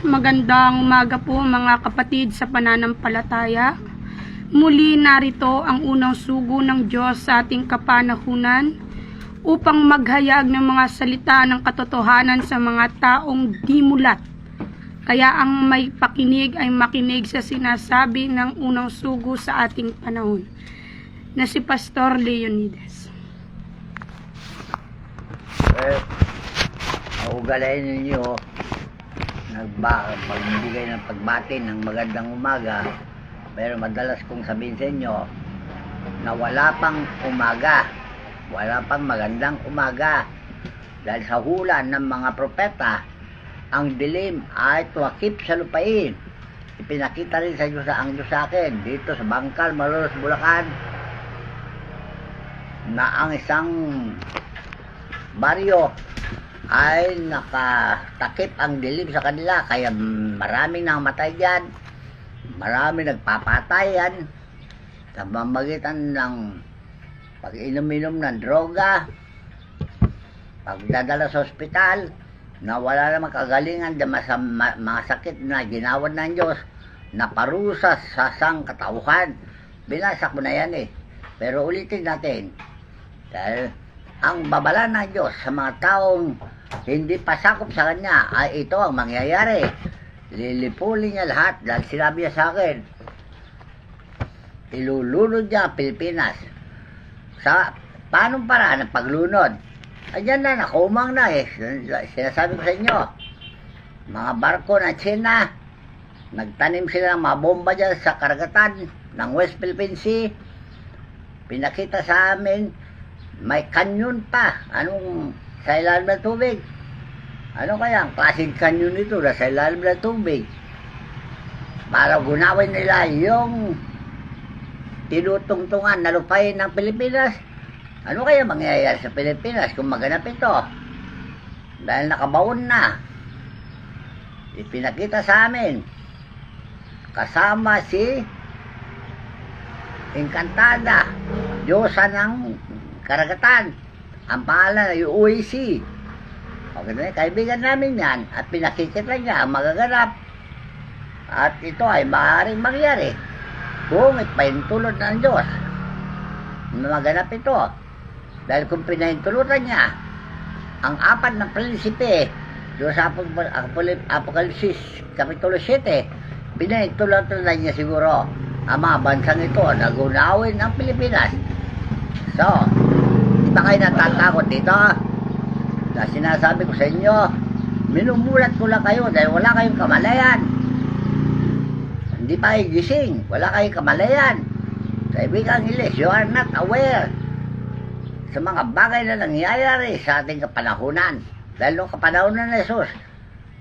Magandang umaga po mga kapatid sa pananampalataya. Muli narito ang unang sugo ng Diyos sa ating kapanahunan upang maghayag ng mga salita ng katotohanan sa mga taong di mulat. Kaya ang may pakinig ay makinig sa sinasabi ng unang sugo sa ating panahon, na si Pastor Leonides. Ugalayin ninyo pagbibigay ng pagbati ng magandang umaga, pero madalas kong sabihin sa inyo na wala pang umaga, wala pang magandang umaga, dahil sa hula ng mga propeta ang dilim ay tumakip sa lupain. Ipinakita rin sa Diyos ang Diyos sa akin dito sa Bangkal, Malolos, Bulacan, na ang isang baryo ay nakatakip ang dilim sa kanila, kaya maraming namatay dyan, maraming nagpapatayan sa pamamagitan ng pag-inom-inom ng droga, pagdadala sa ospital na wala namang kagalingan sa mga sakit na ginawan ng Diyos na parusa sa sangkatauhan. Binasak mo na yan pero ulitin natin, dahil ang babala ng Diyos sa mga taong hindi pasakop sa Kanya ay ito ang mangyayari. Lilipulin niya lahat, dahil sinabi niya sa akin, ilulunod niya ang Pilipinas. Sa paanong paraan ng paglunod? Ayan na, nakumang na Sinasabi ko sa inyo, mga barko na China, nagtanim sila ng mga bomba dyan sa karagatan ng West Philippine Sea. Pinakita sa amin, may kanyon pa. Anong sa ilalim ng tubig? Ano kaya ang klaseng kanyon ito na sa ilalim ng tubig? Para gunawin nila yung tinutungtungan na lupain ng Pilipinas. Ano kaya mangyayari sa Pilipinas kung maganap ito? Dahil nakabaon na. Ipinakita sa amin, kasama si Encantada, Diyosa ng karagatan, ang pangalan ay UAC. Okay, kaibigan namin yan, at pinakikita niya ang magaganap, at ito ay maaaring mangyari kung ipahintulot ng Diyos na maganap ito. Dahil kung pinahintulutan niya ang apat ng prinsipe doon sa Apokalipsis Kapitulo 7, pinahintulutan na niya siguro ang mga bansang ito na gunawin ang Pilipinas. So, di ba kayo natatakot dito? Na sinasabi ko sa inyo, minumulat ko lang kayo dahil wala kayong kamalayan. Hindi pa kayo gising, wala kayong kamalayan. Sa ibigang Ilis, you are not aware sa mga bagay na nangyayari sa ating kapanahunan. Dahil nung kapanahunan ni Jesus,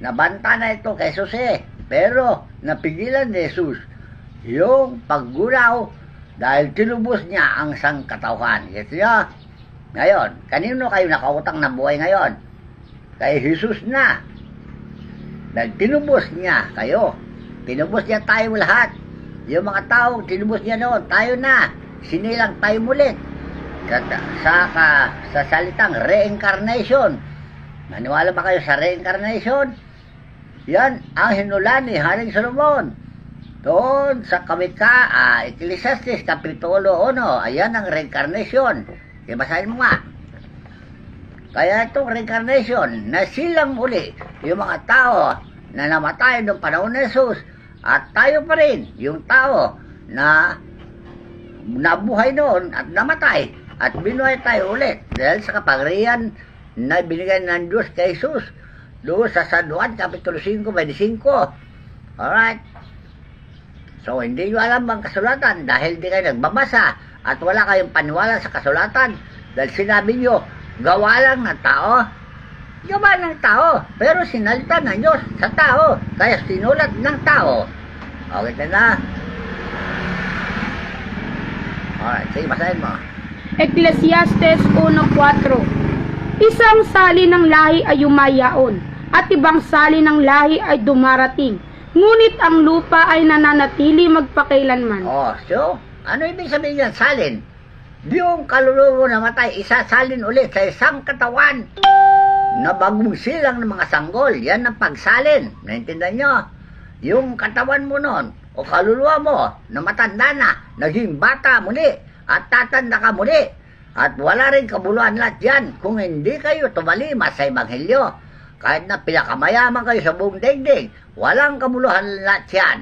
nabanta na ito kay Jesus pero napigilan ni Jesus yung paggunaw dahil tinubos niya ang sangkatauhan. Yes, niya? Ngayon, kanino kayo nakautang ng buhay ngayon? Kay Jesus na. Dahil tinubos niya kayo. Tinubos niya tayo lahat. Yung mga taong tinubos niya noon, tayo na. Sinilang tayo mulit. Sa salitang reincarnation. Maniwala ba kayo sa reincarnation? Yan ang hinulan ni Haring Solomon. Doon sa Ecclesiastes Kapitulo 1, ayan ang reincarnation. Basahin mo nga. Kaya itong reincarnation, na silang uli yung mga tao na namatay noong panahon ni Jesus, at tayo pa rin, yung tao na nabuhay noon at namatay, at binuhay tayo ulit dahil sa kapangyarihan na binigay ng Diyos kay Jesus doon sa San Juan Kapitulo 5:25. Alright? So, hindi nyo alam ang kasulatan dahil hindi kayo nagbabasa at wala kayong paniwala sa kasulatan dahil sinabi nyo, gawa lang ng tao. Gawa ng tao, pero sinalita ng Diyos sa tao, kaya sinulat ng tao. Okay na? Alright, sige, basahin mo. Ecclesiastes 1:4. Isang sali ng lahi ay yumayaon, at ibang sali ng lahi ay dumarating. Ngunit ang lupa ay nananatili magpakailanman. So, ano ibig sabihin yan, salin? Yung kaluluwa na matay, isasalin ulit sa isang katawan na bagong silang ng mga sanggol. Yan ang pagsalin. Naintindihan nyo? Yung katawan mo nun, o kaluluwa mo, na matanda na, naging bata muli, at tatanda ka muli. At wala rin kabuluhan lahat yan kung hindi kayo tumalima sa Ebanghelyo. Kahit na pinakamayaman kayo sa buong daigdig, walang kabuluhan lahat yan.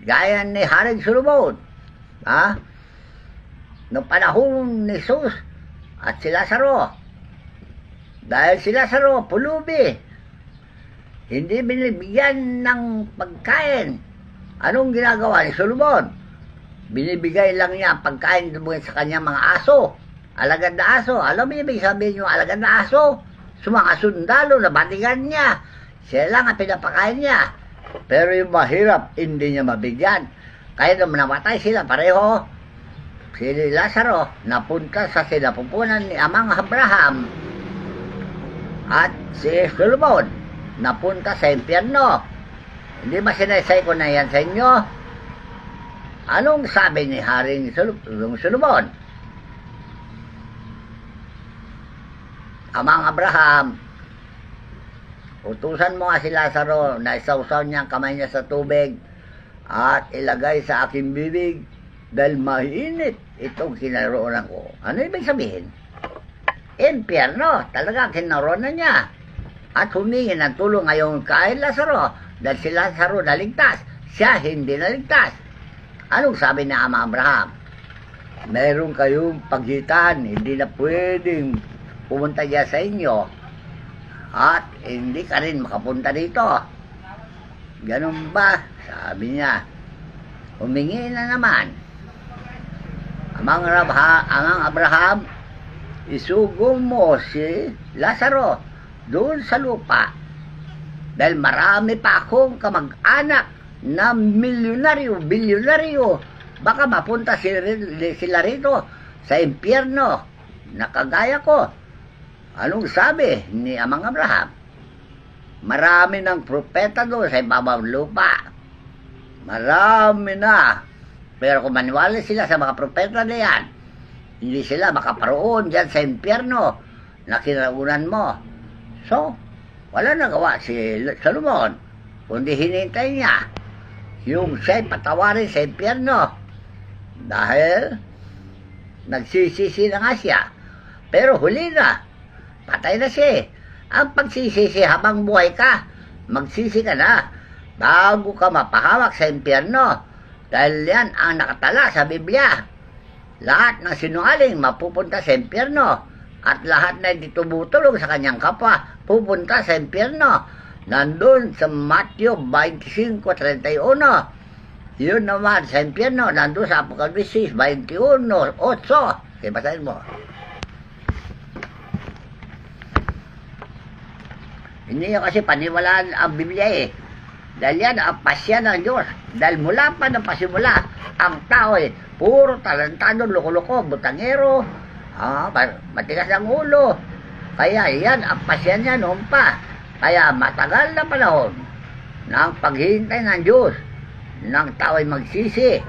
Gaya ni Haring Solomon. Ha? Noong panahon ni Jesus at si Lazaro. Dahil si Lazaro, pulubi. Hindi binibigyan ng pagkain. Anong ginagawa ni Solomon? Binibigay lang niya ang pagkain sa kanyang mga aso. Alagad na aso. Alam mo ibig sabihin yung alagad na aso? Sa mga sundalo na batigan niya. Siya lang ang pinapakain niya. Pero yung mahirap, hindi niya mabigyan. Kaya nung namatay sila pareho, si Lazaro napunta sa sinapupunan ni Amang Abraham at si Solomon napunta sa impyerno. Hindi ba sinaysay ko na yan sa inyo? Anong sabi ni Haring Solomon? Amang Abraham, utusan mo nga si Lazaro na isawsaw niya ang kamay niya sa tubig at ilagay sa aking bibig dahil mainit itong kinaroonan ko. Ano ibig sabihin? Impyerno, talaga kinaroonan niya. At humingi ng tulong ngayon kay Lazaro dahil si Lazaro naligtas, siya hindi naligtas. Anong sabi ni Amang Abraham? Meron kayong pagitan, hindi na pwedeng pumunta dyan sa inyo at hindi ka rin makapunta dito. Ganun ba? Sabi niya. Humingi na naman. Amang Abraham, isugo mo si Lazaro doon sa lupa dahil marami pa akong kamag-anak na milyonaryo, bilyonaryo. Baka mapunta sila rito sa impyerno na kagaya ko. Anong sabi ni Amang Abraham? Marami ng propeta doon sa ibabaw lupa. Marami na. Pero kung maniwala sila sa mga propeta na yan, hindi sila makaparoon dyan sa impyerno na kinaunan mo. So, wala nagawa si Solomon, kundi hinintay niya yung siya'y patawarin sa impyerno. Dahil nagsisisi na nga siya. Pero huli na. Patay na siya. Ang pagsisisi habang buhay ka, magsisi ka na bago ka mapahawak sa impyerno. Dahil yan ang nakatala sa Biblia. Lahat ng sinungaling mapupunta sa impyerno. At lahat na hindi tumutulong sa kanyang kapwa, pupunta sa impyerno. Nandun sa Matthew 25:31. Yun naman sa impyerno, nandun sa Apokalipsis 21:8. Kaya basahin mo. Hindi nyo kasi paniwalaan ang Biblia eh. Dahil yan ang pasya ng Diyos. Dahil mula pa ng pasimula, ang tao eh, puro talentado, loko-loko, butangero, matigas ang ulo. Kaya yan ang pasya niya noon pa. Kaya matagal na panahon ng paghihintay ng Diyos ng tao ay magsisi.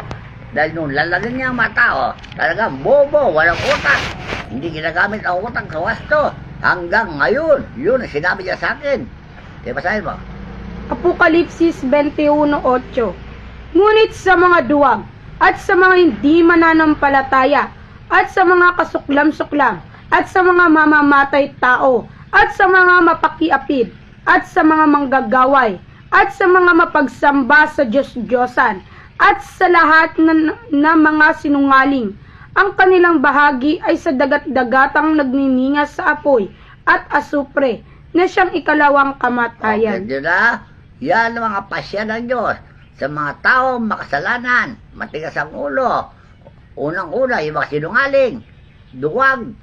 Dahil nung lalagyan niya ang mga tao, talagang bobo, walang utak. Hindi ginagamit ang utak sa wasto. Hanggang ngayon, yun ang sinabi niya sa akin. Kaya basahin mo. Apokalipsis 21:8. Ngunit sa mga duwag, at sa mga hindi mananampalataya, at sa mga kasuklam-suklam, at sa mga mamamatay tao, at sa mga mapakiapid, at sa mga manggagaway, at sa mga mapagsamba sa Diyos-Diyosan, at sa lahat na mga sinungaling, ang kanilang bahagi ay sa dagat-dagatang nagniningas sa apoy at asupre na siyang ikalawang kamatayan. Okay, na? Yan ang mga pasya ng Diyos sa mga taong makasalanan, matigas ang ulo. Unang-una, yung mga sinungaling, duwag.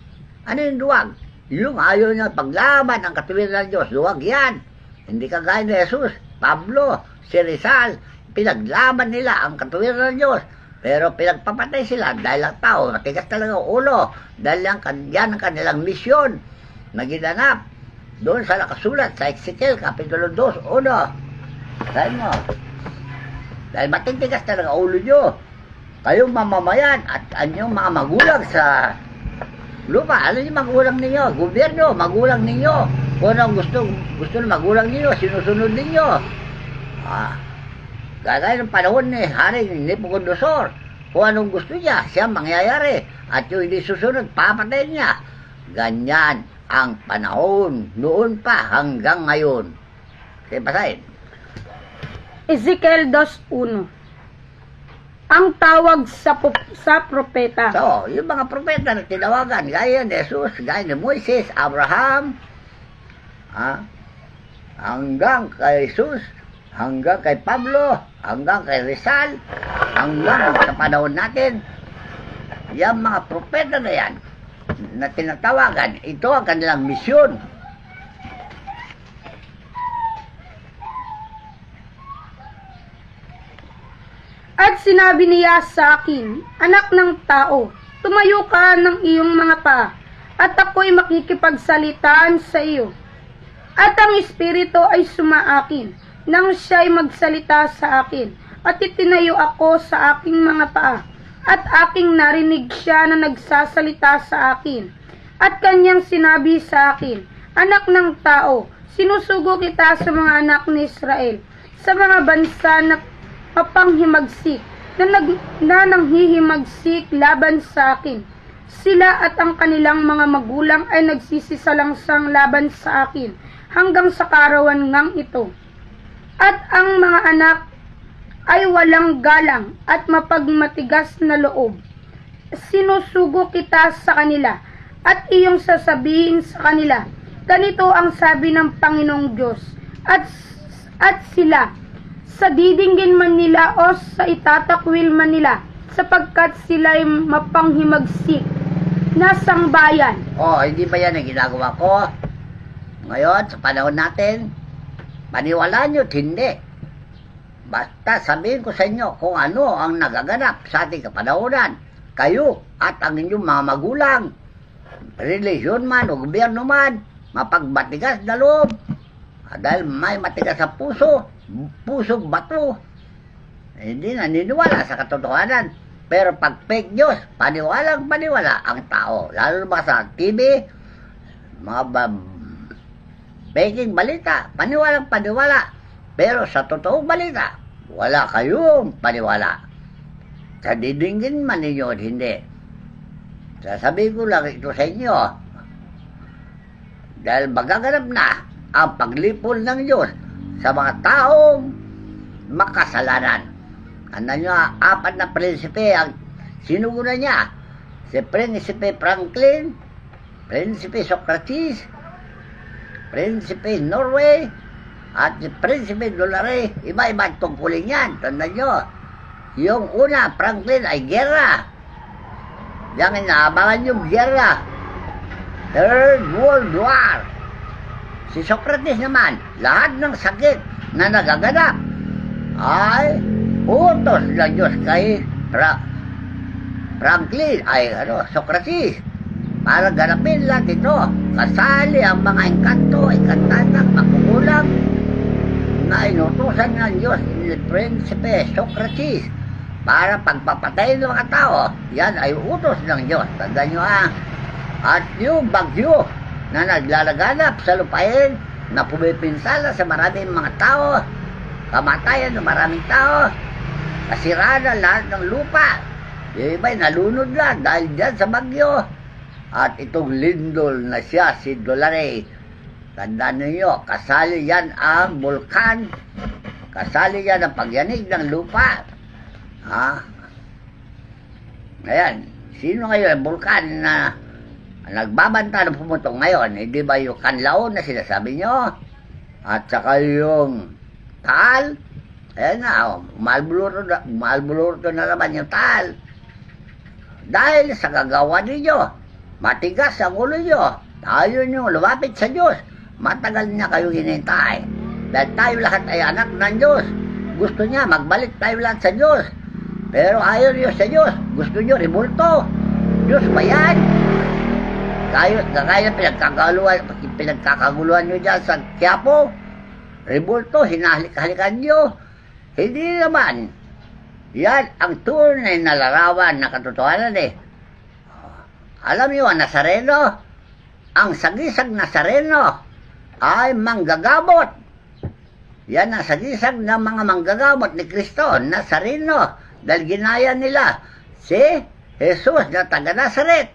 Ano yung duwag? Yung ayaw niya paglaban ang katuwiran ng Diyos, duwag yan. Hindi kagaya ni Jesus, Pablo, si Rizal, pinaglaban nila ang katuwiran ng Diyos. Pero pinagpapatay sila dahil ang tao, matigas talaga ang ulo. Dahil yan ang kanilang misyon na ginanap. Doon sa nakasulat sa Ezekiel, Kapitulo 2:1. Sabi mo, dahil matitigas talaga ang ulo nyo. Kayong mamamayan at anyong mga magulang sa lupa. Ano yung magulang ninyo? Gobyerno, magulang ninyo. Kung anong gusto ng magulang ninyo, sinusunod ninyo. Gagaya ng panahon ni Haring Nabucodonosor. Kung anong gusto niya, siya mangyayari. At yung hindi susunod, papatayin niya. Ganyan ang panahon noon pa hanggang ngayon. Sige, basahin. Ezekiel 2:1. Ang tawag sa propeta. So, yung mga propeta na tinawagan, gaya ni Jesus, gaya ni Moises, Abraham, hanggang kay Jesus, hanggang kay Pablo, hanggang kay Rizal, hanggang sa panahon natin, yung mga propeta na yan, na tinatawagan, ito ang kanilang misyon. At sinabi niya sa akin, anak ng tao, tumayo ka ng iyong mga paa, at ako'y makikipagsalitaan sa iyo. At ang Espiritu ay sumaakin, nang siya'y magsalita sa akin, at itinayo ako sa aking mga paa, at aking narinig siya na nagsasalita sa akin. At kanyang sinabi sa akin, anak ng tao, sinusugo kita sa mga anak ni Israel, sa mga bansa na mapanghimagsik, na nanghihimagsik laban sa akin. Sila at ang kanilang mga magulang ay nagsisisalangsang laban sa akin hanggang sa karawan ngang ito. At ang mga anak ay walang galang at mapagmatigas na loob. Sinusugo kita sa kanila at iyong sasabihin sa kanila, ganito ang sabi ng Panginoong Diyos, at sila, sa didinggin man nila o sa itatakwil man nila, sapagkat sila'y mapanghimagsik na sangbayan. Hindi ba yan ang ginagawa ko? Ngayon, sa panahon natin, paniwalaan nyo, hindi. Basta sabihin ko sa inyo kung ano ang nagaganap sa ating kapanahonan. Kayo at ang inyong mga magulang, relihiyon man o gobyerno man, mapagbatigas na loob. Dahil may matigas sa pusong bato, hindi naniniwala sa katotohanan. Pero pag fake news, paniwala ang tao. Lalo na sa TV, mga faking balita, paniwala. Pero sa totoong balita, wala kayong paniwala. Sa didinggin man ninyo, hindi. Sasabihin ko lang ito sa inyo, dahil magaganap na ang paglipol ng Diyos sa mga taong makasalanan. Ano nyo, 4 na prinsipe ang sinugunan niya. Si Prinsipe Franklin, Prinsipe Socrates, Prinsipe Norway, at si Prinsipe Dolare. Iba-iba tungkulin yan. Tandaan nyo, yung una, Franklin, ay gera. Yang inaabangan yung gera. Third World War. Si Socrates naman, lahat ng sakit na nagaganap ay utos ng Diyos kay Franklin, Socrates, para ganapin lahat ito. Kasali ang mga engkanto, engkantanak, makukulang na inutusan ng Diyos ni Prinsipe Socrates para pagpapatayin ng mga tao. Yan ay utos ng Diyos. Tandaan nyo At yung bagyo na naglalaganap sa lupain, na pumipinsala sa maraming mga tao, kamatayan ng maraming tao, kasiraan na lahat ng lupa. Yung iba'y nalunod lang dahil dyan sa bagyo. At itong lindol na siya, si Dolare, tandaan ninyo, kasali yan ang bulkan, kasali yan ang pagyanig ng lupa. Ayan, sino ngayon ang bulkan na nagbabanta ng pumutong ngayon? Hindi ba yung Kanlaon na sinasabi nyo? At saka yung Taal? Ayan na, umalbulurto na naman yung Taal. Dahil sa gagawa ninyo, matigas ang ulo nyo. Tayo nyo lumapit sa Diyos. Matagal niya kayong hinintay. Dahil tayo lahat ay anak ng Diyos. Gusto niya, magbalik tayo lahat sa Diyos. Pero ayaw niyo sa Diyos. Gusto niyo, rimulto. Diyos ba yan? Kaya pinagkakaguluhan nyo dyan sa Quiapo, rebulto, hinahalik-halikan nyo. Hindi naman. Yan ang tunay na larawan na katotohanan Alam niyo, ang Nazareno, ang sagisag Nazareno ay manggagamot. Yan ang sagisag ng mga manggagamot ni Kristo, Nazareno, dahil ginaya nila si Jesus na taga Nazaret.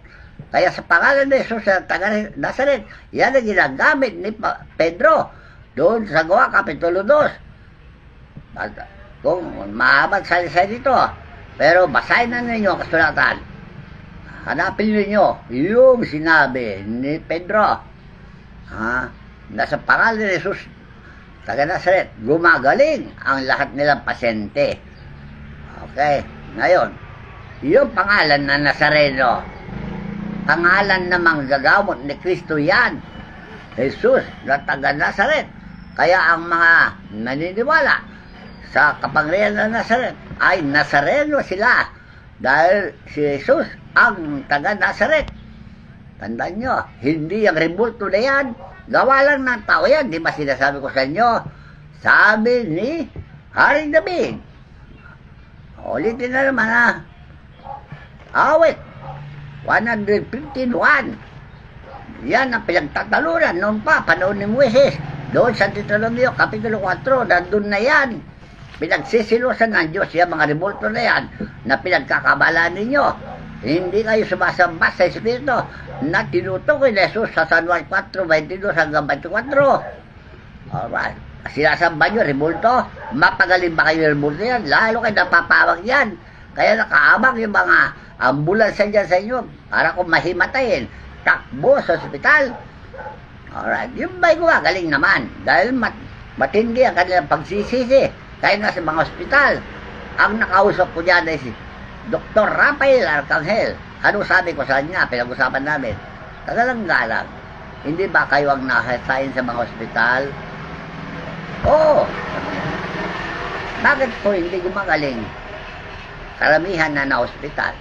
Kaya sa pangalan ni Jesus na taga Nazaret, yan ang ginagamit ni Pedro doon sa Gawa, Kapitulo 2. At kung mahabang salisa dito, pero basahin na ninyo ang kasulatan. Hanapin ninyo yung sinabi ni Pedro na sa pangalan ni Jesus taga Nazaret, gumagaling ang lahat nilang pasyente. Okay, ngayon, yung pangalan na Nazareno, pangalan na manggagamot ni Kristo yan, Jesus na taga Nazaret. Kaya ang mga naniniwala sa kapangyarihan ng Nazaret ay Nazareno sila dahil si Jesus ang taga Nazaret. Tandaan nyo, hindi ang rebulto na yan, gawa lang ng tao yan. Di ba sinasabi ko sa inyo? Sabi ni Haring David. Ulitin na naman Awit 151. Yan ang pinagtatalunan noon pa, panahon ni Moises. Doon sa Deuteronomio, Kapitulo 4, nandun na yan. Pinagsisilusan ng Diyos yung mga rebulto na yan na pinagkakabalaan ninyo. Hindi kayo sumasamba sa Espiritu na tinutukoy ni Jesus sa San Juan 4:22 hanggang 24. Alright. Sinasamba nyo, rebulto. Mapagaling ba kayo rebulto yan? Lalo kayo napapawag yan. Kaya nakaabang yung mga ambulansya dyan sa inyo para kung mahimatayin, takbo sa ospital. Alright. Yung ba'y galing naman dahil matindi ang kanilang pagsisisi. Kaya nga sa mga ospital, ang nakausap ko dyan ay si Dr. Rafael Arcangel. Ano sabi ko sa kanya? Pinag-usapan namin. Tagalang galang. Hindi ba kayo ang nakasayin sa mga ospital? Oo. Bakit po hindi gumagaling? Karamihan na ospital.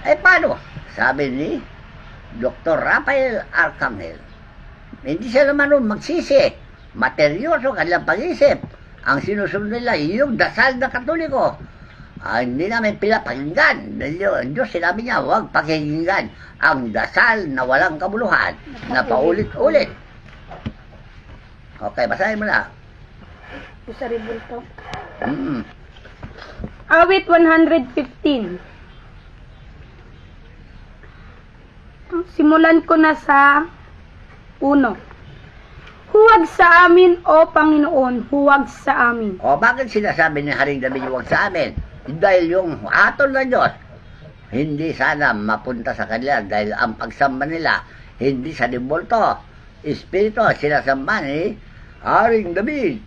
Eh paano? Sabi ni Dr. Rafael Arcangel. Hindi sila naman magsisi. Materyoso kanilang pag-isip. Ang sinusunod nila, yung dasal ng Katoliko. Hindi namin pinapakinggan. Ang Diyos sinabi niya, huwag pakinggan ang dasal na walang kabuluhan na paulit-ulit. Okay, basahin mo na. Sa rebulto. Mm-hmm. Awit 115. Simulan ko na sa 1. Huwag sa amin, O Panginoon, huwag sa amin. O bakit sinasabi ni Haring David huwag sa amin? Dahil yung hatol ng Diyos, hindi sana mapunta sa kanila dahil ang pagsamba nila, hindi sa dibulto. Espiritu, sinasamba ni Haring David.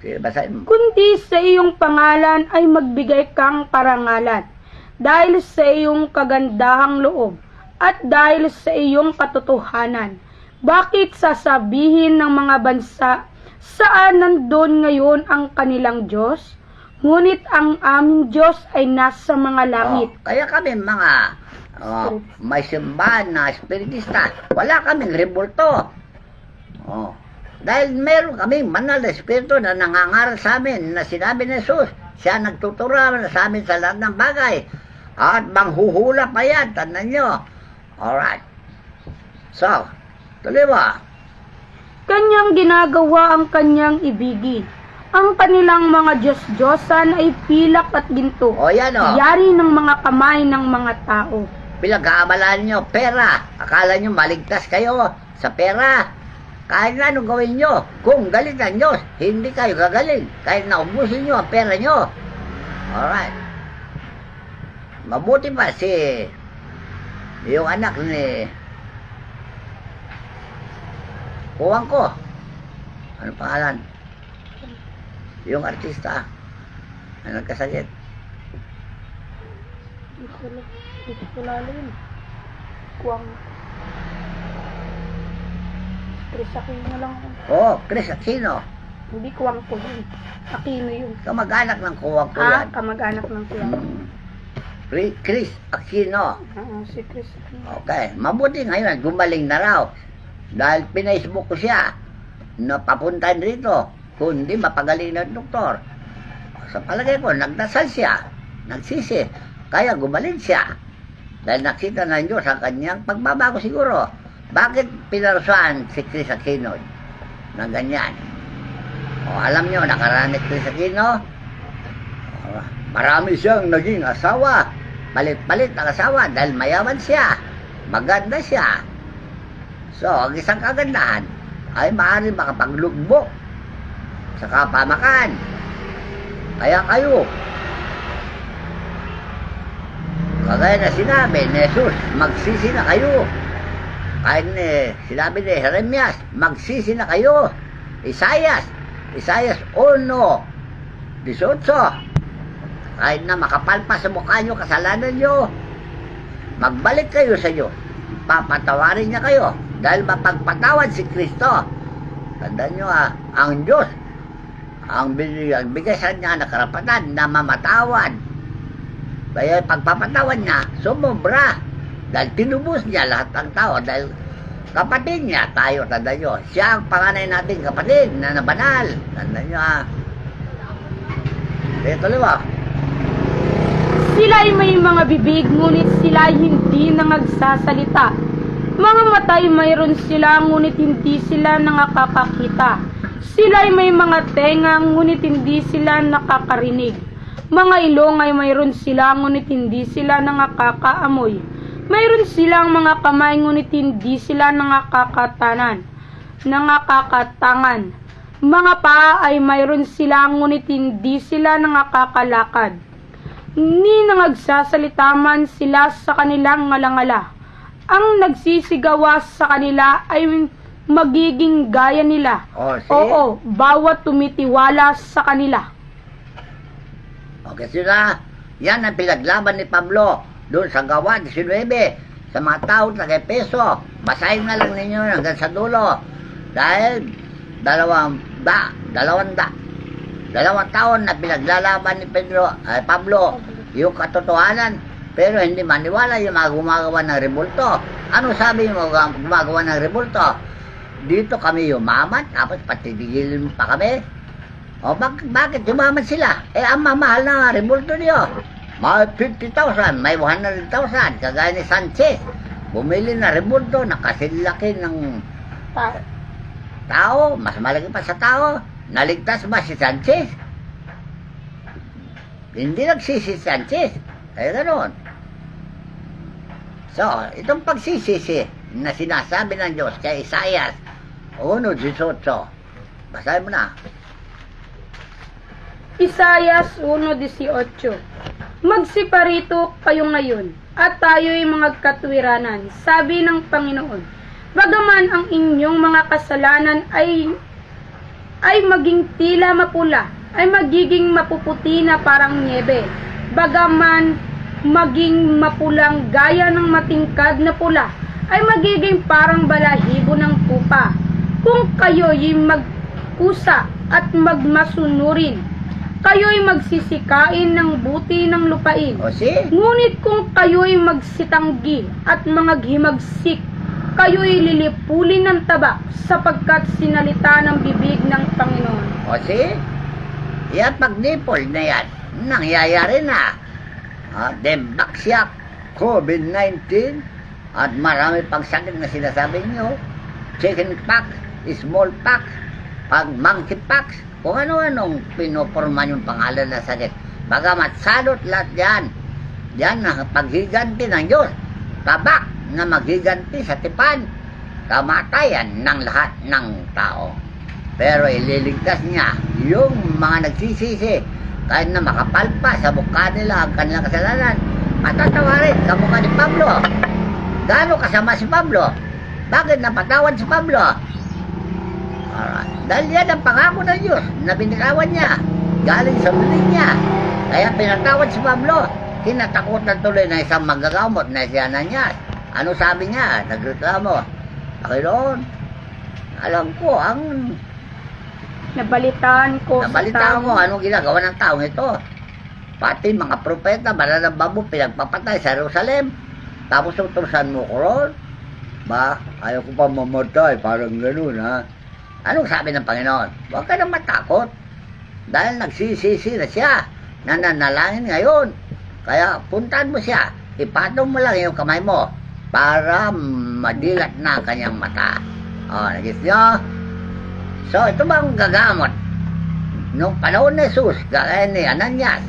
Sige, basahin mo. Kundi sa iyong pangalan ay magbigay kang parangalan, dahil sa iyong kagandahang loob, at dahil sa iyong katotohanan. Bakit sasabihin ng mga bansa, saan nandun ngayon ang kanilang Diyos? Ngunit ang aming Diyos ay nasa mga langit. Kaya kami mga may simbahan na espiritista, wala kaming rebulto. Dahil meron kaming banal na espiritu na nangangaral sa amin na sinabi ni Jesus, siya nagtuturo sa amin sa lahat ng bagay. At manghuhula pa yan, tandaan nyo. Alright. So, tuloy ba? Kanyang ginagawa ang kanyang ibigin. Ang kanilang mga Diyos-Diyosan ay pilak at ginto. O yan o. Yari ng mga kamay ng mga tao. Pinag-aabalaan nyo, pera. Akala nyo maligtas kayo sa pera. Kahit na anong gawin nyo, kung galit ang Diyos, hindi kayo gagaling. Kahit na ubusin nyo ang pera nyo. Alright. Mabuti pa si yung anak ni kuwang ko. Ano pangalan? Yung artista na nagkasakit. Hindi ko lalo yun. Kuwang. Chris Aquino lang. Chris Aquino. Hindi kuwang ko yun. Aquino yun. Kamag-anak ng kuwang ko yan. Kamag-anak ng kuwang. Chris Aquino. Si Chris Aquino. Okay. Mabuti ngayon, gumaling na raw. Dahil pina-Facebook ko siya na papuntahin rito. Kundi mapagaling ng doktor. Sa palagay ko, nagdasal siya. Nagsisi. Kaya gumaling siya. Dahil nakita ng Diyos ang kanyang pagbabago siguro. Bakit pinarusahan si Chris Aquino ng ganyan? O alam nyo, nakaraan ni Chris Aquino, marami siyang naging asawa. Palit-palit ang asawa dahil mayaman siya. Maganda siya. So, ang isang kagandahan ay maaaring makapaglugbo sa kapamakan. Kaya kayo, kagaya na sinabi ni Jesus, magsisi na kayo. Kahit sinabi ni Jeremias, magsisi na kayo. Isaias 1:18. Kahit na makapal pa sa mukha nyo, kasalanan nyo, magbalik kayo sa Diyos. Papatawarin niya kayo dahil mapagpatawad si Kristo. Tandaan nyo ang Diyos, ang bigay sa niya na karapatan na mamatawad. Kaya pagpapatawad niya, sumobra. Dahil tinubos niya lahat ng tao. Dahil kapatid niya, tayo, tandaan nyo. Siya ang panganay nating kapatid na nabanal. Tandaan nyo Ito liwa. Sila'y may mga bibig, ngunit sila'y hindi nangagsasalita. Mga mata'y mayroon sila, ngunit hindi sila nakakakita. Sila'y may mga tenga, ngunit hindi sila nakakarinig. Mga ilong ay mayroon sila, ngunit hindi sila nakakaamoy. Mayroon silang mga kamay, ngunit hindi sila nakakatangan. Mga paa ay mayroon sila, ngunit hindi sila nakakakalakad. Ni nangagsasalita man sila sa kanilang ngalangala. Ang nagsisigawa sa kanila ay magiging gaya nila. Oo, bawat tumitiwala sa kanila. Okay, sila, yan ang pinaglaban ni Pablo doon sa Gawa 19 sa mga tao sa Efeso. Basahin na lang ninyo hanggang sa dulo. Dahil dalawang taon na pinaglalaban ni Pablo yung katotohanan, pero hindi maniwala yung mga gumagawa ng rebulto. Ano sabi yung mga gumagawa ng rebulto? Dito kami yumaman, tapos patitigilin pa kami. O bakit yumaman sila? Ang mamahal na rebulto niyo. May 50,000, may 100,000, kagaya ni Sanchez. Bumili na rebulto, nakasilaki ng tao, mas malaki pa sa tao. Naligtas ba si Sanchez? Hindi nagsisi si Sanchez. Kaya ganoon. So, itong pagsisisi na sinasabi ng Diyos kay Isaias 1:18. Basahin mo na. Isaias 1:18. Magsiparito kayo ngayon, at tayo'y mga katwiranan, sabi ng Panginoon. Bagaman ang inyong mga kasalanan ay maging tila mapula, ay magiging mapuputi na parang niebe. Bagaman maging mapulang gaya ng matingkad na pula, ay magiging parang balahibo ng pupa. Kung kayo'y magkusa at magmasunurin, kayo'y magsisikain ng buti ng lupain. Ngunit kung kayo'y magsitanggi at maghimagsik, kayo'y lilipulin ng tabak sapagkat sinalita ng bibig ng Panginoon. Yan pagnipol na yan, nangyayari na. Dembaksak, COVID-19, at marami pang sakit na sinasabi nyo. Chicken pox, smallpox, monkeypox, kung ano-anong pinoporma yung pangalan na sakit. Bagamat salot lahat yan. Yan ang paghiganti ng Diyos. Tabak na maghiganti sa tipan. Kamatayan ng lahat ng tao. Pero ililigtas niya yung mga nagsisisi. Kahit na makapalpa sa mukha nila ang kanilang kasalanan, patatawarin kamukha ni Pablo. Gaano kasama si Pablo? Bakit napatawad si Pablo? Dahil yan ang pangako ng Diyos na binitawan niya. Galing sa biling niya. Kaya pinatawad si Pablo. Kinatakutan tuloy na isang magagamot na si Ananias. Ano sabi niya? Nagreklamo. Panginoon, alam ko ang Nabalitaan ko anong ginagawa ng taong ito. Pati mga propeta, banal ng babo, pinagpapatay sa Jerusalem. Tapos utusan mo ko ron. Ba, ayaw ko pa mamatay, parang gano'n ha. Anong sabi ng Panginoon? Huwag ka na matakot. Dahil nagsisisi na siya. Nananalangin ngayon. Kaya puntahan mo siya. ipatong mo lang yung kamay mo para madilat na ang kanyang mata. O, nagis nyo? So, ito bang gagamot? Nung panahon ni Jesus, gaya ni Ananias,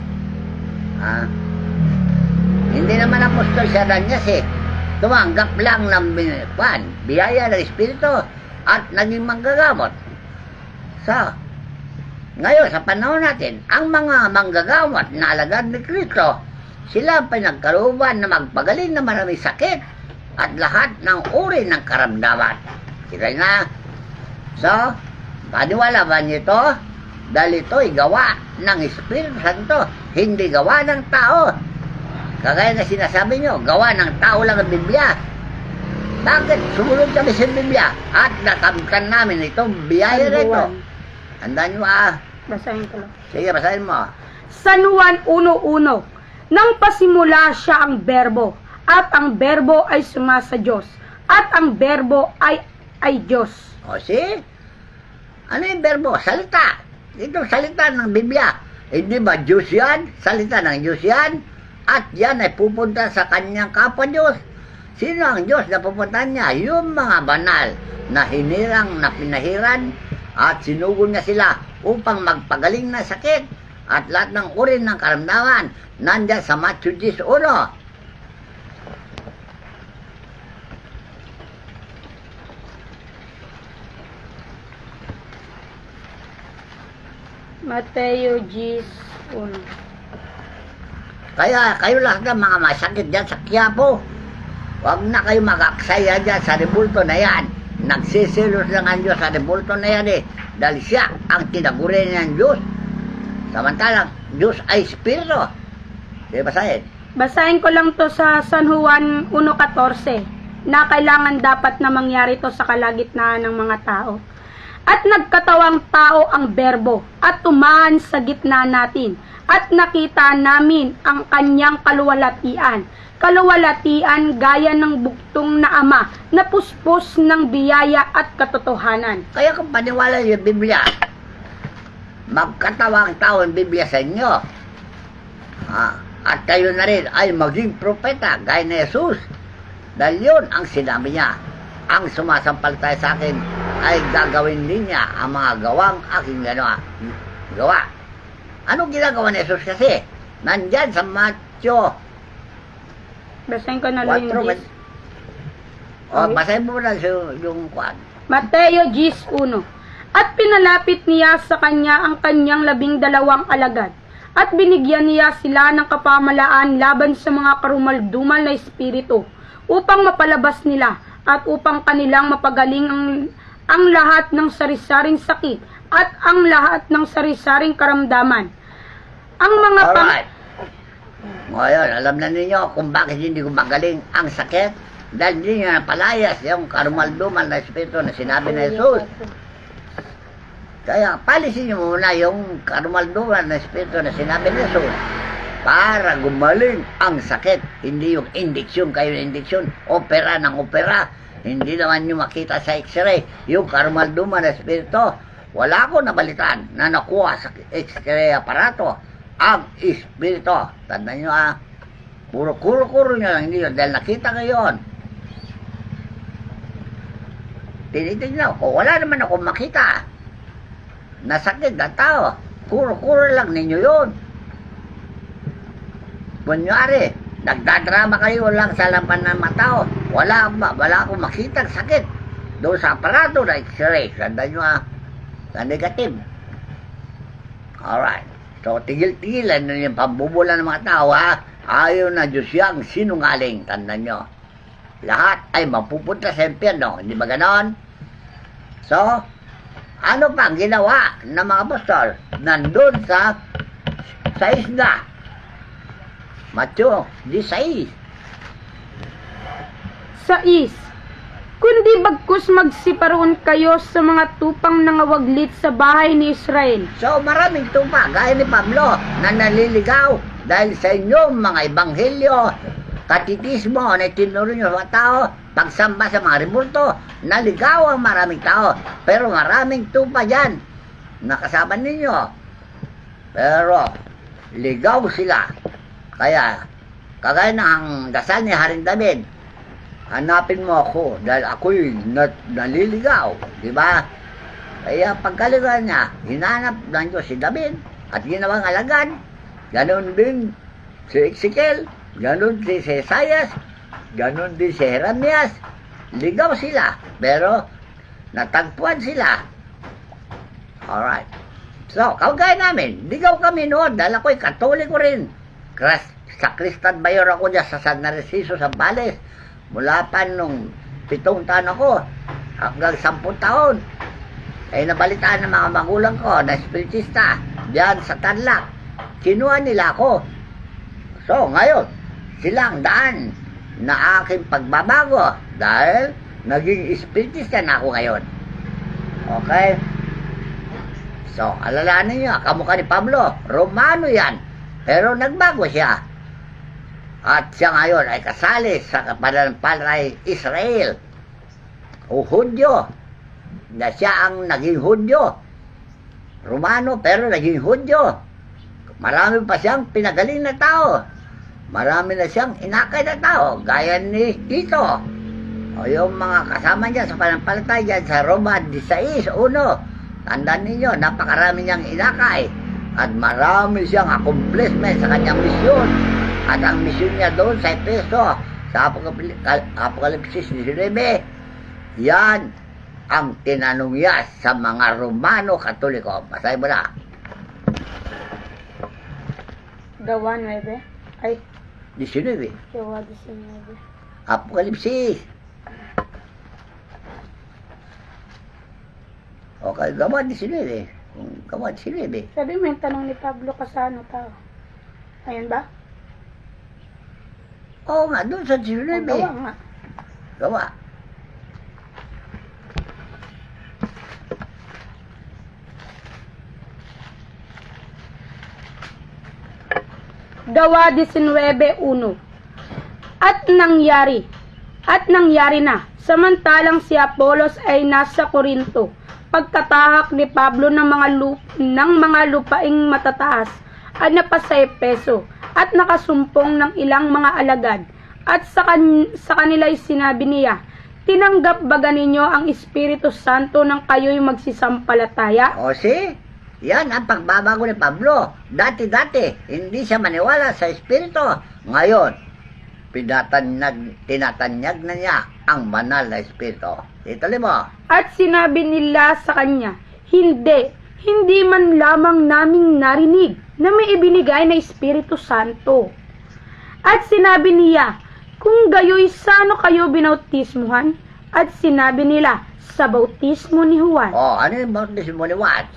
hindi naman apostol si Ananias tumanggap lang ng biyaya ng Espiritu at naging manggagamot. So, ngayon sa panahon natin, ang mga manggagamot na alagad ni Kristo, sila ang pinagkalooban na magpagaling na maraming sakit at lahat ng uri ng karamdaman. Kita na. So, paniwala ba niyo ito? Dahil ito'y gawa ng Espiritu Santo, hindi gawa ng tao. Kagaya na sinasabi nyo, gawa ng tao lang ang Biblia. Bakit? Sumunod kami sa Biblia at nakamtan namin itong biyaya na ito. Tandaan nyo Basahin ko lang. Sige, basahin mo. San Juan 1:1. Nang pasimula siya ang berbo, at ang berbo ay sumasa Diyos, at ang berbo ay Diyos. O, see? Ano yung berbo? Salita. Ito salita ng Biblia. Hindi ba Diyos yan? Salita ng Diyos yan? At yan ay pupunta sa kanyang kapwa Diyos. Sino ang Diyos na pupuntahan niya? Yung mga banal na hinirang na pinahiran at sinugod niya sila upang magpagaling na sakit at lahat ng uri ng karamdaman. Nandiyan sa Matthew 10:1. Mateo 10:1. Kaya kayo lahat ng mga masakit dyan sa Quiapo, huwag na kayo mag-aksaya dyan sa rebulto na yan. Nagsisilos lang ang Diyos sa rebulto na yan dahil siya ang tinaguri ng Diyos. Samantalang, Diyos ay Espiritu. Sige, basahin. Basahin ko lang to sa San Juan 1:14 na kailangan dapat na mangyari to sa kalagitnaan ng mga tao. At nagkatawang tao ang berbo at tumaan sa gitna natin at nakita namin ang kanyang kaluwalhatian. Kaluwalhatian gaya ng buktong na ama na puspos ng biyaya at katotohanan. Kaya kung paniwala yung Biblia, magkatawang tao ang Biblia sa inyo. At kayo na rin ay maging propeta gaya ni Jesus. Dahil yun ang sinabi niya. Ang sumasampalataya sa akin ay gagawin din niya ang mga gawang aking gawa. Anong ginagawa ni Jesus kasi? Nandyan sa Matthew. Basahin ko na lang yung 10. Basahin mo na yung kwan. Mateo 10:1. At pinalapit niya sa kanya ang kanyang 12 alagad, at binigyan niya sila ng kapamalaan laban sa mga karumaldumal na espiritu, upang mapalabas nila, at upang kanilang mapagaling ang lahat ng sari-saring sakit, at ang lahat ng sari-saring karamdaman. Ang mga Alright. Ngayon, alam na ninyo kung bakit hindi ko magaling ang sakit. Dahil hindi nyo napalayas yung karumaldumal na espiritu na sinabi na Jesus. Kaya palisin nyo muna yung karumaldumal na espiritu na sinabi ni Jesus para gumaling ang sakit. Hindi yung indiksyon kayo ng indiksyon, opera ng opera. Hindi naman nyo makita sa x-ray yung karumaldumal na espiritu. Wala ko nabalitaan na nakuha sa x-ray aparato ang espiritu. Tandaan nyo puro kuro-kuro nyo lang, hindi yun. Dahil nakita ngayon, tinitignan ko, wala naman ako makita na sakit na tao. Kuro-kuro lang ninyo yun. Kunyari, nagdadrama kayo lang sa laman ng mga tao. Wala akong makita sakit doon sa aparato na x-ray. Tandaan nyo na negative. Alright. So, tigil-tigilan na yung pambubula ng mga tao, Ayaw na Diyos yang sinungaling. Tandaan nyo. Lahat ay mapupunta sa impyerno. Hindi ba ganon? So, ano pa ang ginawa ng mga apostol? Nandun sa isla. Matthew 16. Kundi bagkus magsiparoon kayo sa mga tupang nangawaglit sa bahay ni Israel. So, maraming tupa, gaya ni Pablo, na naliligaw dahil sa inyong mga ebanghelyo, katitismo na itinuro nyo sa tao, pagsamba sa mga rebulto, naligaw ang maraming tao. Pero maraming tupa dyan, nakasama ninyo. Pero, ligaw sila. Kaya, Kagaya ng dasal ni Haring David, hanapin mo ako dahil ako'y naliligaw, di ba? Kaya pagkaligaw niya, hinanap ng Diyos si David at ginawang alagad. Ganon din si Ezekiel, ganon din si Isaias, ganon din si Jeremias. Ligaw sila, pero natagpuan sila. Alright. So, kagaya namin, ligaw kami noon dahil ako'y Katoliko rin. Sakristan Mayor ako dyan sa San Narciso, sa Bales. Mula pa nung 7 taon ako, hanggang 10 taon. Ay nabalitaan ng mga magulang ko na espiritista diyan sa Tarlac. Kinuha nila ako. So, ngayon, sila ang daan na aking pagbabago dahil naging espiritista na ako ngayon. Okay? So, alalahanin niyo, kamukha ni Pablo, Romano yan. Pero nagbago siya. At siya ngayon ay kasali sa kapanampalatayang Israel o Hudyo, na siya ang naging Hudyo. Romano pero naging Hudyo. Marami pa siyang pinagaling na tao. Marami na siyang inakay na tao, gaya ni Tito. O yung mga kasama niya sa panampalataya sa Roma 16:1. Tandaan ninyo, napakarami niyang inakay. At marami siyang accomplishment sa kanyang misyon. At ang misyon niya doon sa Efeso, sa Apokalipsis 19, yan ang tinanong niya sa mga Romano Katoliko. Basahin mo na. Gawa 9. Ay, 19. gawa 19. Apokalipsis. Okay, gawa 19. Gawa 19. Sabi mo yung tanong ni Pablo kasano tao. Ayun ba? Oo nga, doon sa O, 19. gawa nga. Gawa. Gawa 19:1. At nangyari na, samantalang si Apolos ay nasa Korinto, pagkatahak ni Pablo ng mga lupaing matataas at napasa Efeso at nakasumpong ng ilang mga alagad. At sa kanila ay sinabi niya, tinanggap ba ninyo ang Espiritu Santo nang kayo'y magsisampalataya? O si, yan ang pagbabago ni Pablo. Dati-dati, hindi siya maniwala sa Espiritu. Ngayon, tinatanyag na niya ang banal na Espiritu. Ituloy mo. At sinabi nila sa kanya, hindi man lamang naming narinig na may ibinigay na Espiritu Santo. At sinabi niya, kung gayo'y sano kayo binautismuhan? At sinabi nila, sa bautismo ni Juan. O, ano yung bautismo ni Juan?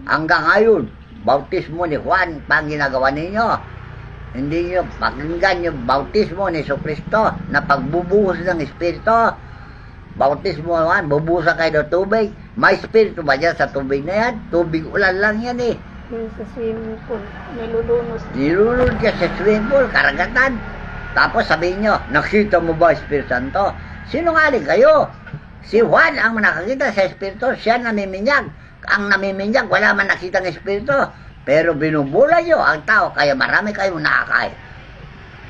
Hanggang ngayon, bautismo ni Juan pa ang ginagawa ninyo. Hindi nyo pakinggan yung bautismo ni Jesucristo na pagbubuhos ng Espiritu. Bautismo ni Juan, bubuhusan kayo ng tubig. May Espiritu ba dyan sa tubig na yan? Tubig ulan lang yan eh. Yung sa swimming pool, may lulunod. Nilulunod ka sa swimming pool, karagatan. Tapos sabihin nyo, nakita mo ba Espiritu Santo? Sinungaling kayo. Si Juan ang nakakita sa Espiritu, siya namiminyag. Ang namiminyag, wala man nakita ng Espiritu. Pero binubula nyo ang tao, kaya marami kayong nakakay.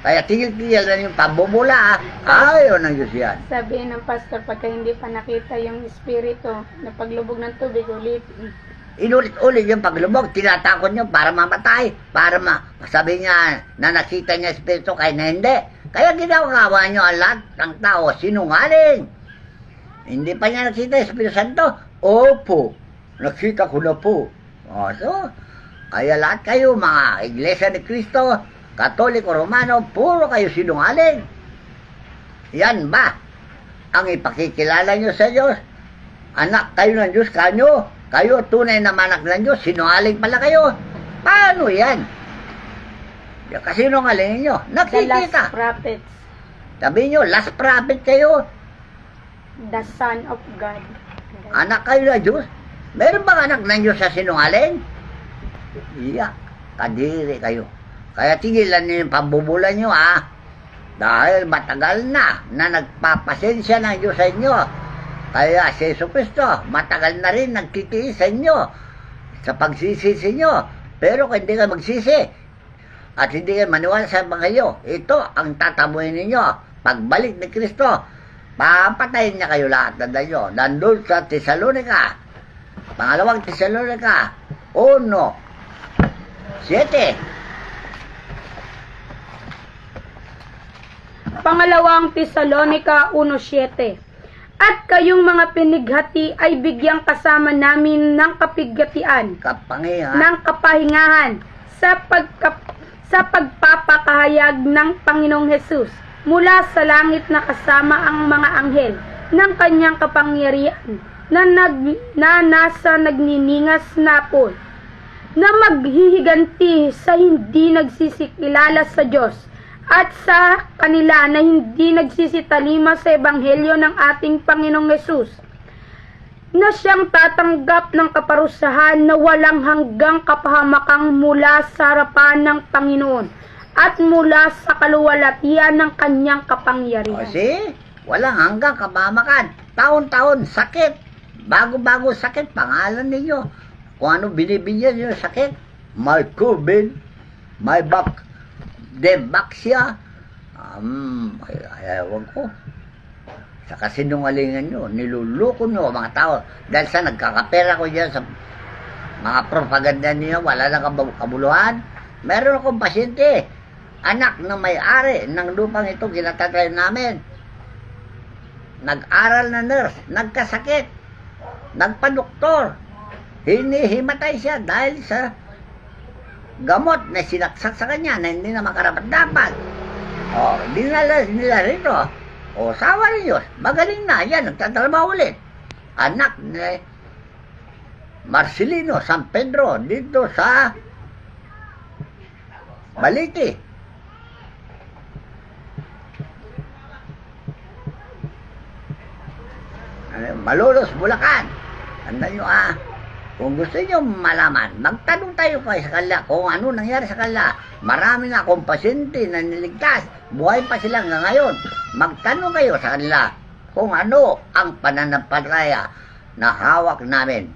Kaya tigil-tigil na yung pambubula, ayaw ng Diyos yan. Sabi ng pastor, pagka hindi pa nakita yung Espiritu na paglubog ng tubig, ulitin. Inulit-ulit yung paglubog, tinatakot nyo para mamatay, para sabi niya na nakita niya Espiritu kaya na hindi. Kaya ginagawa nyo ang lahat ng tao, sinungaling. Hindi pa niya nakita Espiritu Santo? Opo, nakita ko na po. O, so, kaya lahat kayo, mga Iglesia ni Cristo, Katoliko, Romano, puro kayo sinungaling. Yan ba ang ipakikilala nyo sa Diyos? Anak kayo ng Diyos, kanyo. Kayo, tunay na manak ng Diyos, sinungaling pala kayo. Paano yan? Kasi sinungaling nyo, The nakikita. last prophets, Sabi nyo, last prophet kayo. the Son of God. Anak kayo ng Diyos. Meron bang anak ng Diyos sa sinungaling? Iya, kadiri kayo. Kaya tigilan niyo yung pambubula nyo, ha? Dahil matagal na nagpapasensya ng Diyos sa inyo. Kaya si Jesucristo, matagal na rin nagtitiis sa inyo sa pagsisisi nyo. Pero kung hindi ka magsisi, at hindi kayo maniwala sa Ebanghelyo, ito ang tatamuhin ninyo. Pagbalik ni Kristo, papatayin niya kayo lahat ng danyo. Nandun sa Tesalonica, pangalawang Tesalonica, 1:7. Pangalawang Tesalonica 1:7. At kayong mga pinighati ay bigyang kasama namin ng kapighatian, Kapangihan. ng kapahingahan sa pagpapakahayag ng Panginoong Hesus mula sa langit na kasama ang mga anghel ng kanyang kapangyarihan na nasa nagniningas na pool, na maghihiganti sa hindi nagsisikilala sa Diyos at sa kanila na hindi nagsisitalima sa Ebanghelyo ng ating Panginoong Hesus, na siyang tatanggap ng kaparusahan na walang hanggang kapahamakang mula sa harapan ng Panginoon at mula sa kaluwalhatian ng kanyang kapangyarihan. Kasi walang hanggang kapamakan. Taon-taon sakit. Bago-bago sakit, pangalan ninyo. Kung ano binibigyan nyo sakit. May COVID, may debaksya. Ewan ko. Sa kasinungalingan nyo, niluluko nyo mga tao. Dahil sa nagkakapera ko dyan sa mga propaganda niyo, wala nang kabuluhan. Meron akong pasyente, anak na may-ari ng lupang ito, kinatatry namin. Nag-aral na nurse, nagkasakit, nagpa-doktor, hinihimatay siya dahil sa gamot na sinaksak sa kanya na hindi na makarapat-dapat. O, dinala nila rito. O, sawa rin Diyos, magaling na, yan, nagtatrabaho ulit. Anak ni Marcelino San Pedro, dito sa Baliti. Malolos, Bulacan. Tandaan nyo kung gusto nyo malaman, magtanong tayo kayo sa kanila kung ano nangyari sa kanila. Marami na akong pasyente na niligtas. Buhay pa sila hanggang ngayon. Magtanong kayo sa kanila kung ano ang pananampalataya na hawak namin.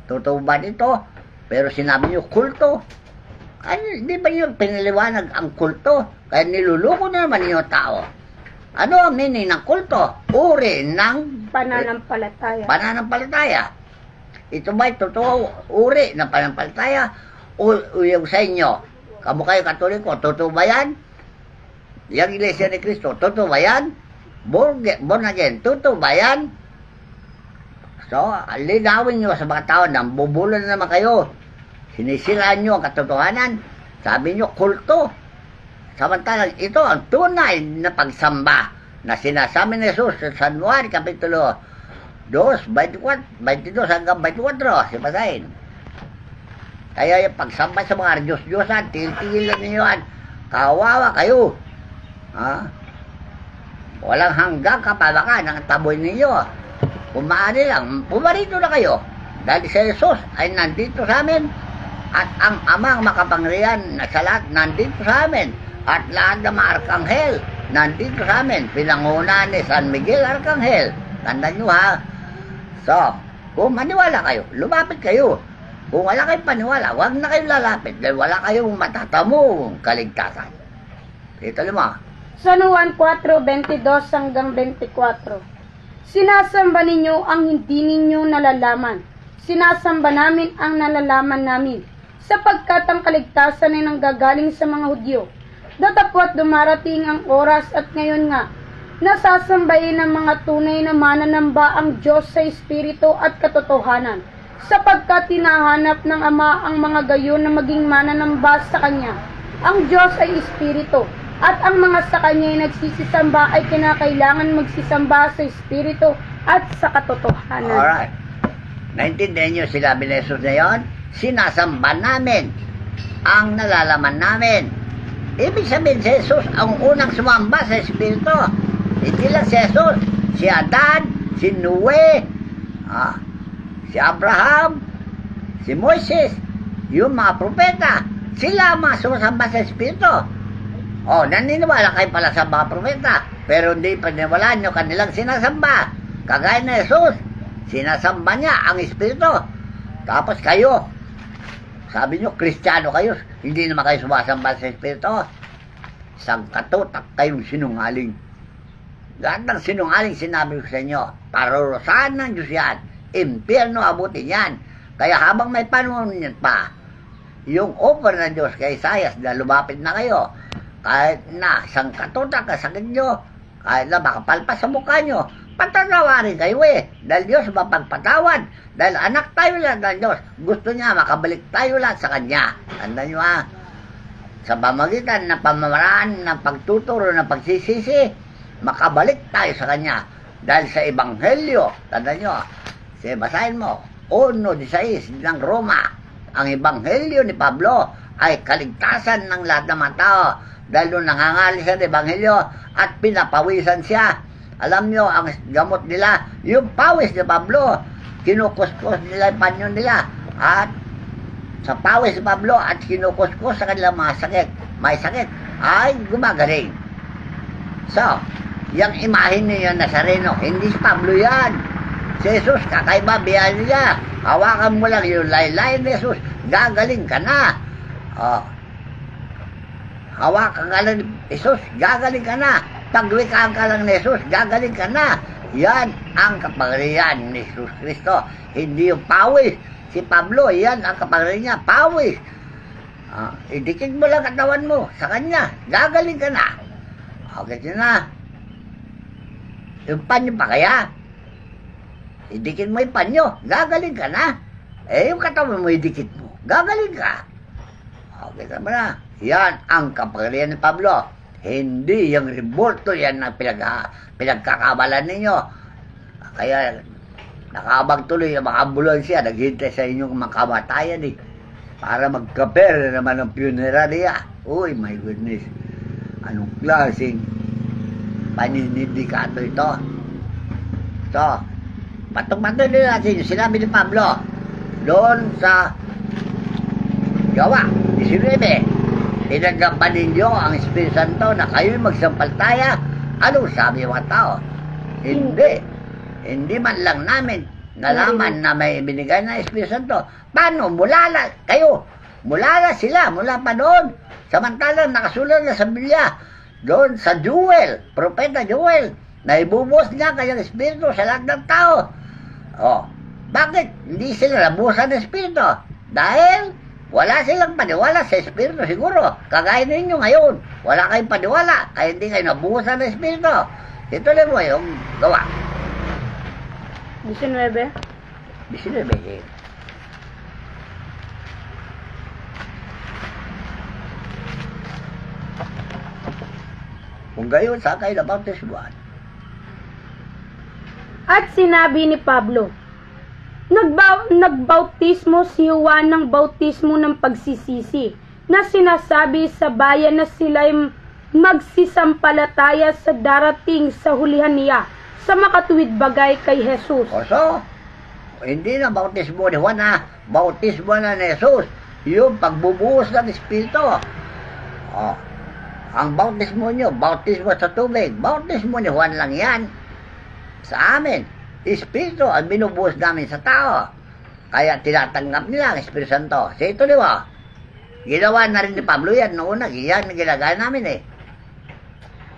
Totoo ba dito? Pero sinabi nyo kulto. Ay, di ba nyo pinaliwanag ang kulto? Kaya niluluko na naman yung tao. Ano ang meaning ng kulto? Uri ng pananampalataya. Ito ba'y totoo uri ng pananampalataya? O yung sa inyo? Kamu kayo Katoliko, totoo ba yan? Yung Iglesia ni Cristo, totoo ba yan? Born again, totoo ba yan? So, linawin nyo sa mga tao na bubulo na naman kayo. Sinisiraan nyo ang katotohanan. Sabi nyo, kulto. Samantalang ito ang tunay na pagsamba na sinasabi ni Jesus sa San Juan Kapitulo 2, 22 hanggang 24, si Basahin. Kaya yung pagsamba sa mga Diyos-Diyosan, tigilan ninyo yan. Kawawa kayo. Walang hanggang kapalakan ang taboy ninyo. Kung maaari lang, pumarito na kayo. Dahil si Jesus ay nandito sa amin at ang amang makapangyarihan na sa lahat nandito sa amin. At lahat ng mga arkanghel nandito sa amin. Pinangunahan ni San Miguel Arkanghel. Tandaan nyo So, kung maniwala kayo, lumapit kayo. Kung wala kayong paniwala, huwag na kayong lalapit dahil wala kayong matatamong kaligtasan. Ito lima. San Juan 4:22 hanggang 24. Sinasamba ninyo ang hindi ninyo nalalaman. Sinasamba namin ang nalalaman namin, sapagkat ang kaligtasan ay nanggagaling sa mga Hudyo. Datapwat dumarating ang oras at ngayon nga, nasasambahin ng mga tunay na mananamba ang Diyos sa Espiritu at katotohanan, sapagkat tinahanap ng Ama ang mga gayon na maging mananamba sa Kanya. Ang Diyos ay Espiritu, at ang mga sa Kanya ay nagsisisamba ay kinakailangan magsisamba sa Espiritu at sa katotohanan. Alright. Naintindihan nyo sinabi ni Jesus na yun? Sinasamba namin ang nalalaman namin. Ibig sabihin si Jesus ang unang sumamba sa Espiritu. Hindi lang si Jesus, si Adan, si Noe, si Abraham, si Moises, yung mga propeta, sila ang mga sumasamba sa Espiritu. Naniniwala kayo pala sa mga propeta, pero hindi paniwalaan nyo kanilang sinasamba. Kagaya ni Jesus, sinasamba niya ang Espiritu. Tapos kayo, Sabi nyo, Kristiyano kayo, hindi naman kayo sumasamba sa Espiritu. Isang katutak kayong sinungaling. Lahat ng sinungaling sinabi ko sa inyo, parurusahan ng Diyos yan, impyerno abutin yan. Kaya habang may panahon yan pa, yung offer ng Diyos kay Isaias na lumapit na kayo, kahit na isang katutak kasakit nyo, kahit na makapalpas sa mukha nyo, patatawarin kayo dahil Diyos mapagpatawad, dahil anak tayo lang ng Diyos, gusto niya makabalik tayo lahat sa Kanya. Tandaan nyo sa pamagitan ng pamamaraan ng pagtuturo ng pagsisisi, makabalik tayo sa Kanya. Dahil sa Ebanghelyo, tandaan nyo, basahin mo, 1:16 ng Roma, ang Ebanghelyo ni Pablo ay kaligtasan ng lahat ng mga tao dahil nung nangangalis sa Ebanghelyo at pinapawisan siya. Alam nyo, ang gamot nila, yung pawis ni Pablo, kinukuskus nila yung panyo nila. At sa pawis ni Pablo at kinukuskus sa kanilang mga sakit, may sakit, ay gumagaling. So, yung imahin niyo yung Nazareno, hindi si Pablo yan. Si Jesus, kakaiba biyahe niya. Hawakan mo lang yung laylay ni Jesus, gagaling ka na. Hawakan ka lang ni Jesus, gagaling ka na. Pagwikaan ka lang ni Jesus, gagaling ka na. Yan ang kapangyarihan ni Jesus Cristo. Hindi yung pawis. Si Pablo, yan ang kapangyarihan niya, pawis. Idikit mo lang katawan mo sa kanya, gagaling ka na. Okay na. Yung panyo pa kaya? Idikit mo yung panyo, gagaling ka na. Yung katawan mo, idikit mo, gagaling ka. Okay na ba na? Yan ang kapangyarihan ni Pablo. Hindi yung revolto yan na pinagkakabalan ninyo. Kaya nakaabang tuloy yung mga ambulansya, naghintay sa inyong mga kamatayan para magkaper naman ng funerarya. Uy, my goodness. Anong klaseng paninindikato ito? So, patong-patong din natin yung sinabi ni Pablo doon sa Gawa 19. Tinanggapan ninyo ang Espiritu Santo na kayo'y magsampaltaya. Anong sabi ng mga tao? Hindi. Hindi man lang namin nalaman na may binigay na Espiritu Santo. Paano? Mula na kayo. Mula na sila. Mula pa doon. Samantalang nakasulat na sa Biblia. Doon sa Joel. Propeta Joel. Na ibubuhos niya kanyang Espiritu sa lahat ng tao. Bakit? Hindi sila nabuhusan ng Espiritu. Dahil wala silang paniwala sa Espiritu siguro. Kagaya ninyo ngayon. Wala kayong paniwala. Kaya hindi kayo nabuhusan ng Espiritu. Ito lang mo yung Gawa 19. 19. Kung gayon, saan kayo nabautismuhan? At sinabi ni Pablo, nagbautismo si Juan ng bautismo ng pagsisisi, na sinasabi sa bayan na sila'y magsisampalataya sa darating sa hulihan niya, sa makatuwid bagay kay Jesus. So, hindi na bautismo ni Juan bautismo na ni Jesus, yung pagbubuhos ng Espiritu. Ang bautismo nyo, bautismo sa tubig, bautismo ni Juan lang yan. Sa amin, Espiritu ang binubuhos namin sa tao. Kaya tinatanggap nila ang Espiritu Santo. So ito diba, ginawa na rin ni Pablo yan noon, yan ginagaya namin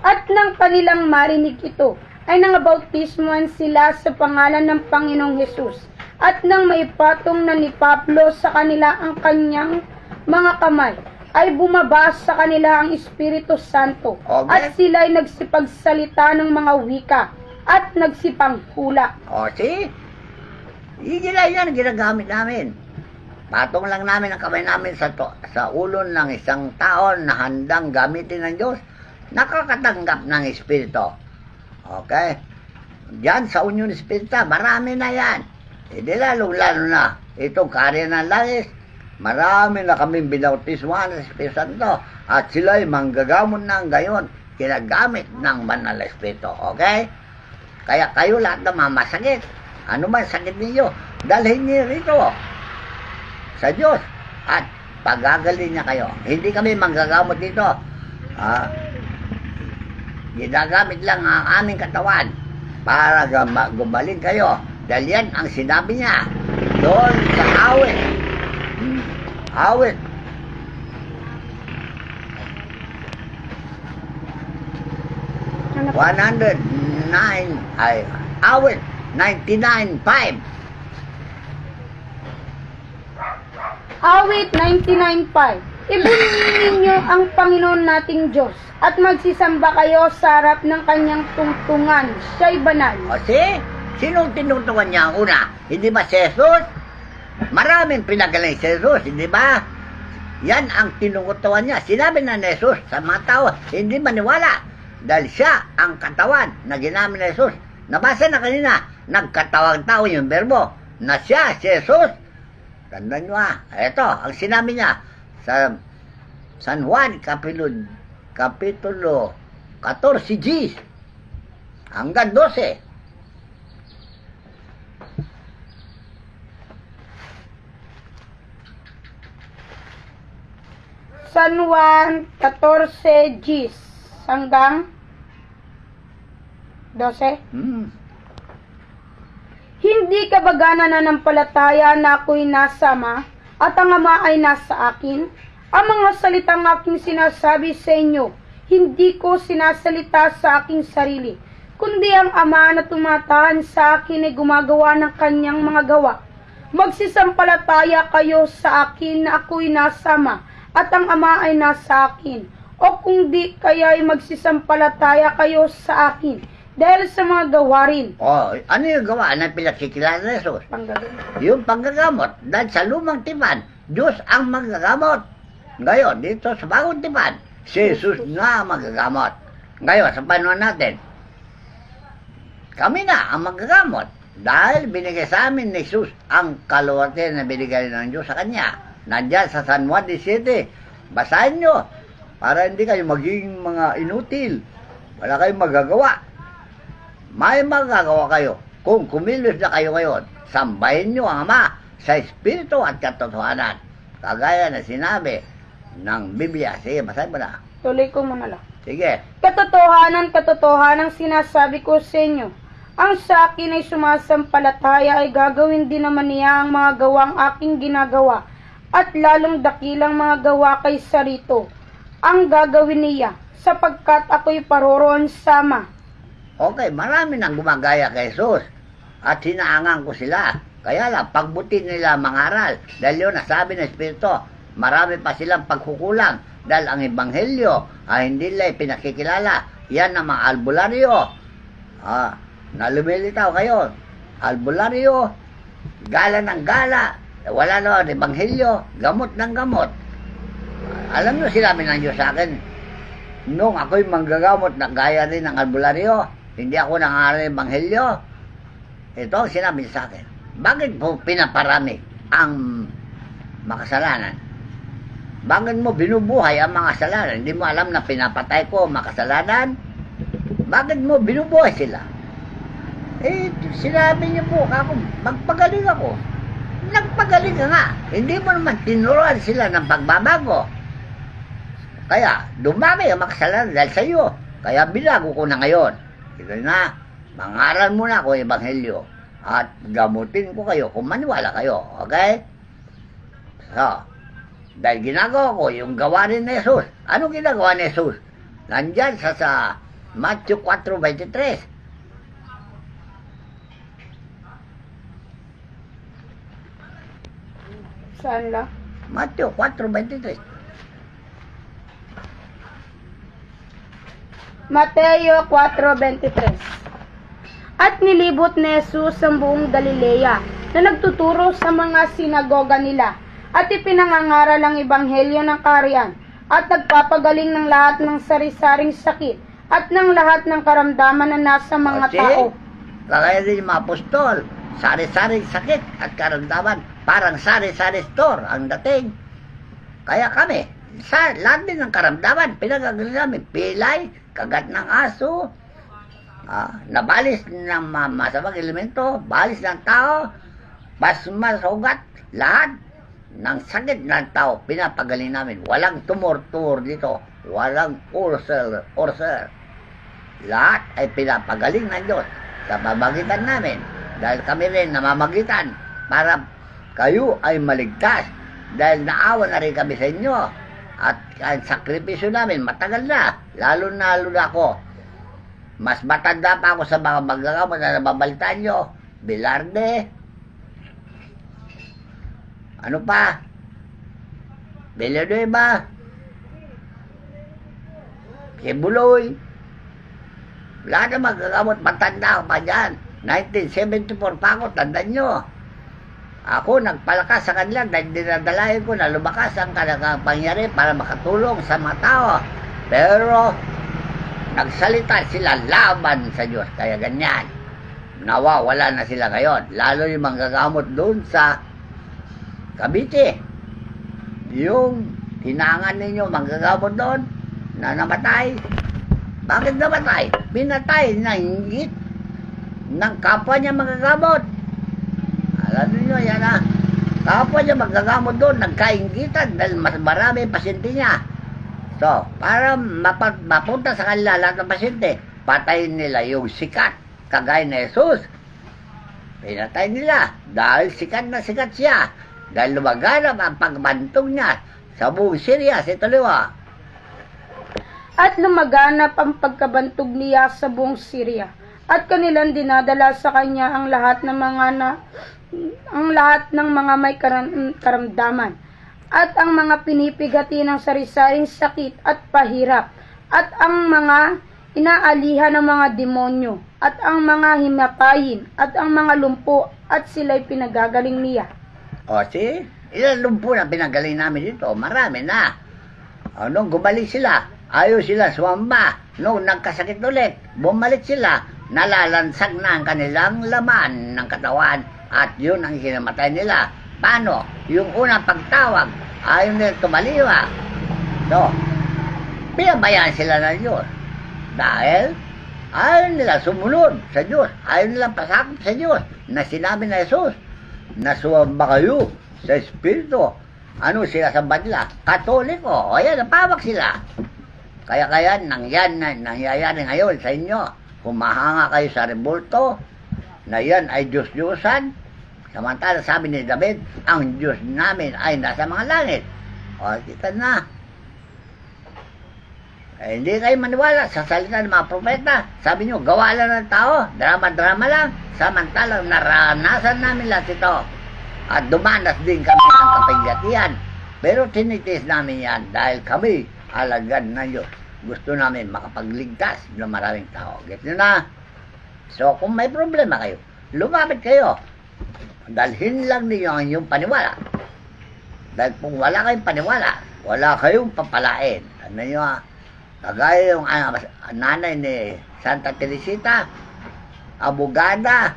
At nang kanilang marinig ito, ay nangabautismuhan sila sa pangalan ng Panginoong Hesus. At nang maipatong na ni Pablo sa kanila ang kanyang mga kamay, ay bumaba sa kanila ang Espiritu Santo. Okay. At sila'y nagsipagsalita ng mga wika at nagsipanghula. See? Yan ginagamit namin. Patong lang namin ang kamay namin sa ulo ng isang tao na handang gamitin ng Diyos, nakakatanggap ng Espiritu. Okay? Diyan sa Union Espiritu, marami na yan. Hindi lalo na itong karya ng langis, marami na kaming binautismuhan ng Espiritu Santo at sila'y manggagamon ng gayon, kinagamit ng banal na Espiritu. Okay? Kaya kayo lahat na mamasakit, ano man sakit ninyo, dalhin niyo rito sa Diyos at pagagalin niya kayo. Hindi kami manggagamot dito. Ginagamit lang ang aming katawan para gumaling kayo. Dahil yan ang sinabi niya doon sa awit. Awit. Ano po? 109 ay awit 99.5. Awit 99.5. Ibulin ninyo ang Panginoon nating Diyos at magsisamba kayo sa harap ng kanyang tungtungan. Siya'y banal. Kasi, sinong tinutungan niya ang una? Hindi ba si Jesus? Maraming pinagaling si Jesus, hindi ba? Yan ang tinutukan niya. Sinabi na ni Jesus sa mga tao, hindi maniwala. Dahil siya ang katawan na ginamit ni Jesus. Nabasa na kanina, nagkatawang tao yung verbo na siya, si Jesus. Tandaan nyo ito, ang sinabi niya sa San Juan, Kapitulo 14G hanggang 12. San Juan 14 Gs hanggang 12. Hindi ka baga nananampalataya na ako'y nasa Ama at ang Ama ay nasa akin? Ang mga salitang aking sinasabi sa inyo, hindi ko sinasalita sa aking sarili, kundi ang Ama na tumatahan sa akin ay gumagawa ng kanyang mga gawa. Magsisampalataya kayo sa akin na ako'y nasa Ama at ang Ama ay nasa akin. O kung di, kaya ay magsisampalataya kayo sa akin dahil sa mga gawarin. Ano yung gawa na pinakikilala ni Jesus? Panggagamot. Yung panggagamot. Dahil sa lumang tipan, Diyos ang magagamot. Ngayon, dito sa bagong tipan, si Jesus na magagamot. Ngayon, sa panahon natin, kami na ang magagamot. Dahil binigay sa amin ni Jesus ang kaluwerte na binigay ng Diyos sa Kanya. Nandiyan sa San Juan 17. Basahin nyo para hindi kayo maging mga inutil. Wala kayong magagawa. May magagawa kayo kung kumilos na kayo ngayon. Sambahin nyo ang Ama sa Espiritu at katotohanan. Kagaya na sinabi ng Biblia. Sige, basahin mo na. Tuloy ko muna lang. Sige. Katotohanan sinasabi ko sa inyo. Ang sa akin ay sumasampalataya ay gagawin din naman niya ang mga gawang aking ginagawa at lalong dakilang mga gawa kaysa rito. Ang gagawin niya sapagkat ako'y paroroon sa Ama. Okay, marami nang gumagaya kay Jesus at hinaangan ko sila. Kaya lang, pagbuti nila mangaral. Dahil yun, nasabi ng Espiritu, marami pa silang pagkukulang. Dahil ang Ebanghelyo ay hindi nila pinakikilala. Yan ang mga albularyo. Na lumilitaw kayo. Albularyo, gala ng gala. Wala na ang Ebanghelyo, gamot ng gamot. Alam nyo, sinabi ng Diyos sa akin, nung ako'y manggagamot na gaya rin ng albularyo, hindi ako nangaral ng Ebanghelyo. Ito ang sinabi sa akin. Bakit po pinaparami ang makasalanan? Bakit mo binubuhay ang mga kasalanan? Hindi mo alam na pinapatay ko ang makasalanan? Bakit mo binubuhay sila? Sinabi niyo po ako, magpagaling ako. Nagpagaling ka nga. Hindi mo naman tinuruan sila ng pagbabago. Kaya, dumami ang makasalanan dahil sa iyo. Kaya binago ko na ngayon. Ito na, mangaral muna ako Ebanghelyo at gamutin ko kayo kung maniwala kayo. Okay? So, dahil ginagawa ko yung gawa rin ni Jesus. Ano ginagawa ni Jesus? Nandyan sa Matthew 4:23. Saan lang? Matthew 4:23. Mateo 4:23. At nilibot ni Jesus ang buong Galilea na nagtuturo sa mga sinagoga nila at ipinangangaral ang ebanghelyo ng kaharian at nagpapagaling ng lahat ng sari-saring sakit at ng lahat ng karamdaman na nasa mga tao. Kagaya din yung mga apostol, sari-saring sakit at karamdaman, parang sari-sari store ang dating. Kaya kami, sa lahat din ng karamdaman, pinagagaling namin, pilay, kagat ng aso, nabalis ng masamang elemento, balis ng tao, basmas, ugat, lahat ng sakit ng tao, pinapagaling namin. Walang tumor-tumor dito, walang ulcer. Lahat ay pinapagaling ng Diyos sa pamagitan namin. Dahil kami rin namamagitan para kayo ay maligtas. dahil naawa na rin kami sa inyo. At ang sakripisyo namin, matagal na. Lalo na ako. Mas matanda pa ako sa mga magagamot na nababalitaan nyo. Bilarde. Ano pa? Villanueva. Kibuloy. Lahat na magagamot, matanda ako pa dyan. 1974 pa ako, tandaan nyo. Ako nagpalakas sa kanila dahil dinadalayan ko na lumakas ang kanilang pangyari para makatulong sa mga tao. Pero nagsalita sila laban sa Diyos. Kaya ganyan. Nawawala na sila ngayon. Lalo yung manggagamot doon sa Cavite. Yung hinangan ninyo manggagamot doon na namatay. Bakit namatay? Pinatay ng inggit ng kapwa niya manggagamot. Alam niyo yan ha. Kapwa niya magagamot doon, nagkainggitan dahil mas marami pasyente niya. So, para mapunta sa kanila lahat ng pasyente, patayin nila yung sikat, kagaya ni Jesus. Pinatay nila dahil sikat na sikat siya. Dahil lumaganap ang pagbantog niya sa buong Syria, sa Taliwa. At lumaganap ang pagkabantog niya sa buong Syria. At kanilang dinadala sa kanya ang lahat ng mga may karamdaman at ang mga pinipigati ng sarisaring sakit at pahirap at ang mga inaalihan ng mga demonyo at ang mga himapayin at ang mga lumpo at sila'y pinagagaling niya. O, see? Ilan lumpo na pinagaling namin dito? Marami na. O, nung gumaling sila, ayaw sila sumamba. Nung nagkasakit ulit, bumalik sila. Nalalansag na ang kanilang laman ng katawan at yun ang kinamatay nila. Paano? Yung unang pagtawag, ayaw nila tumaliwa. So, pinabayaan sila ng Diyos. Dahil ayaw nila sumunod sa Diyos. Ayaw nila pasakop sa Diyos na sinabi na Jesus na sumamba kayo sa Espiritu. Ano sila sa nila? Katoliko. O yan, napawag sila. Kaya nangyayari ngayon sa inyo. Humahanga kayo sa rebulto na yan ay Diyos-Diyosan. Samantala sabi ni David, ang Diyos namin ay nasa mga langit. O, kita na. Hindi kayo maniwala sa salita ng mga propeta. Sabi nyo, gawa lang ng tao, drama-drama lang. Samantala naranasan namin lahat ito. At dumanas din kami ng kapighatian. Pero tinitiis namin yan dahil kami alagad ng Diyos. Gusto namin makapagligtas ng maraming tao. Get nyo na? So, kung may problema kayo, lumapit kayo. Dalhin lang ninyo ang inyong paniwala. Dahil kung wala kayong paniwala, wala kayong papalain. Ano nyo ha? Kagaya yung nanay ni Santa Teresita, abogada,